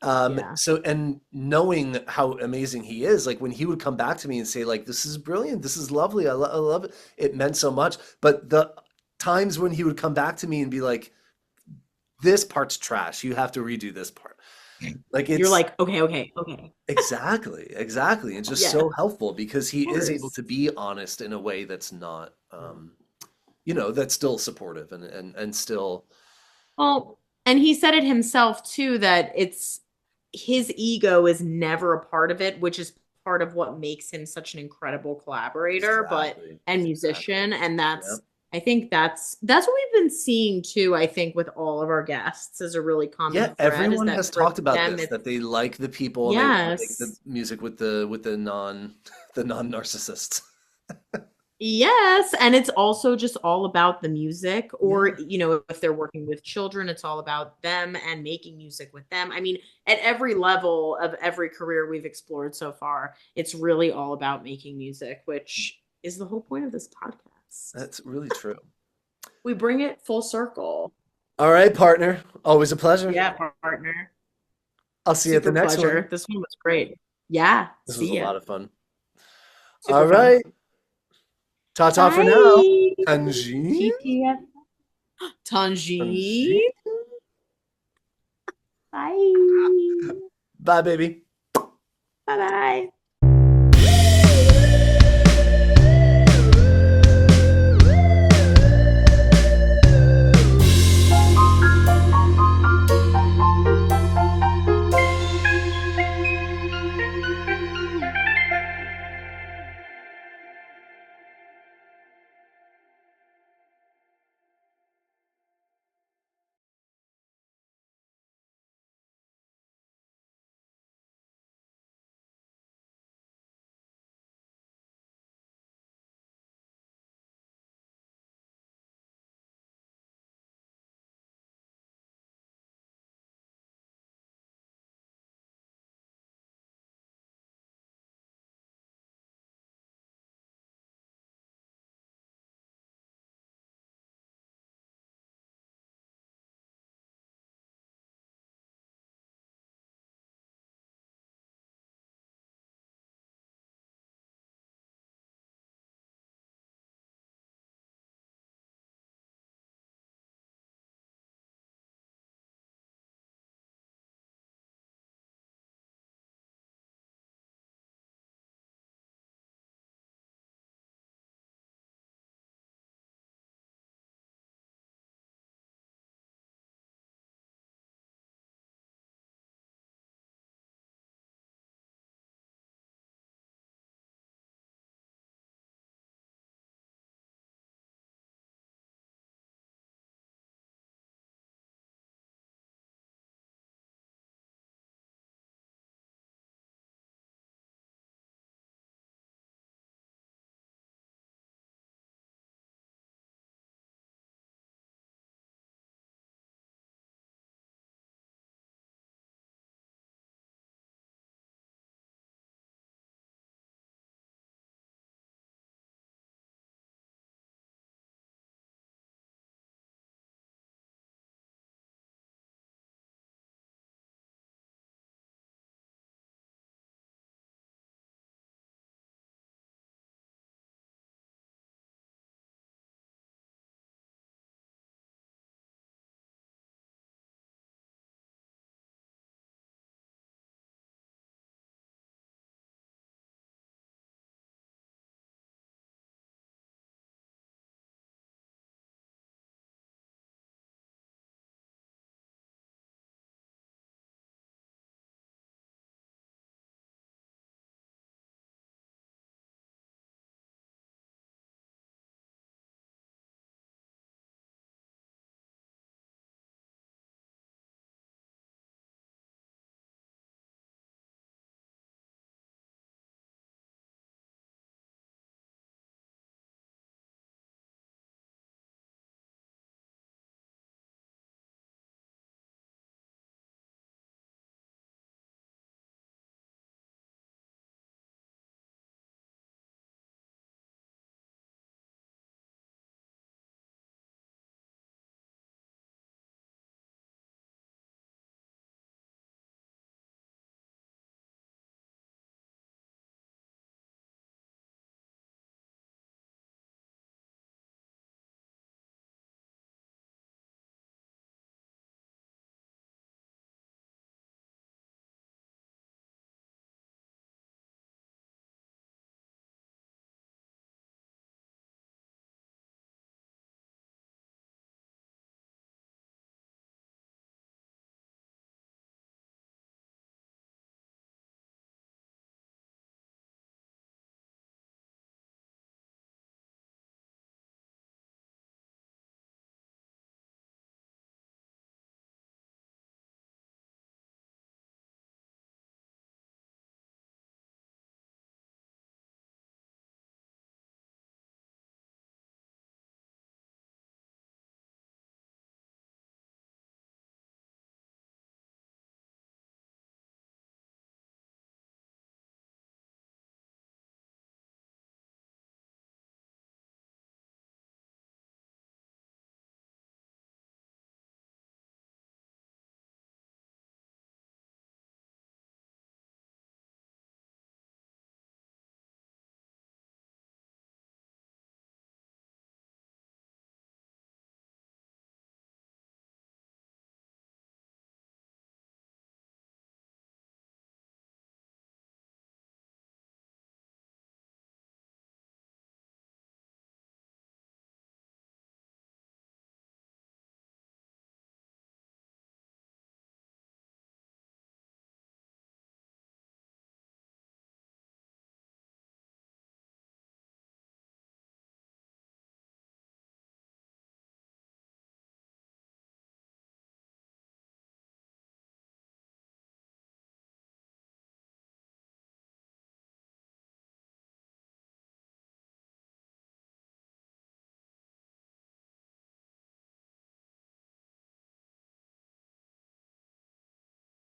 Yeah. So, and knowing how amazing he is, like when he would come back to me and say, like, this is brilliant, this is lovely, I love it, it meant so much. But the times when he would come back to me and be like, this part's trash, you have to redo this part. Like You're it's like, okay. exactly, exactly. It's just Yeah, so helpful because he of is able course. to be honest in a way that's not, that's still supportive and still, Well, and he said it himself too, that it's his ego is never a part of it, which is part of what makes him such an incredible collaborator, but exactly, and exactly. musician. And Yep. I think that's what we've been seeing too, I think, with all of our guests as a really common Yeah, thread is everyone that has for talked about them this, it's that they like the people and they want to make the yes. music with the non the non-narcissists. Yes, and it's also just all about the music, or Yeah. if they're working with children, it's all about them and making music with them. I mean, at every level of every career we've explored so far, it's really all about making music, which is the whole point of this podcast. That's really true. We bring it full circle. All right, partner. Always a pleasure. Yeah, partner. I'll see you at the Super next one. pleasure. This one was great. Yeah, This was a see ya. lot of fun. Super All fun. right. Ta-ta for now. Bye. Tanjin? TTF. Tanjin? Tanji. Bye. Bye, baby. Bye bye.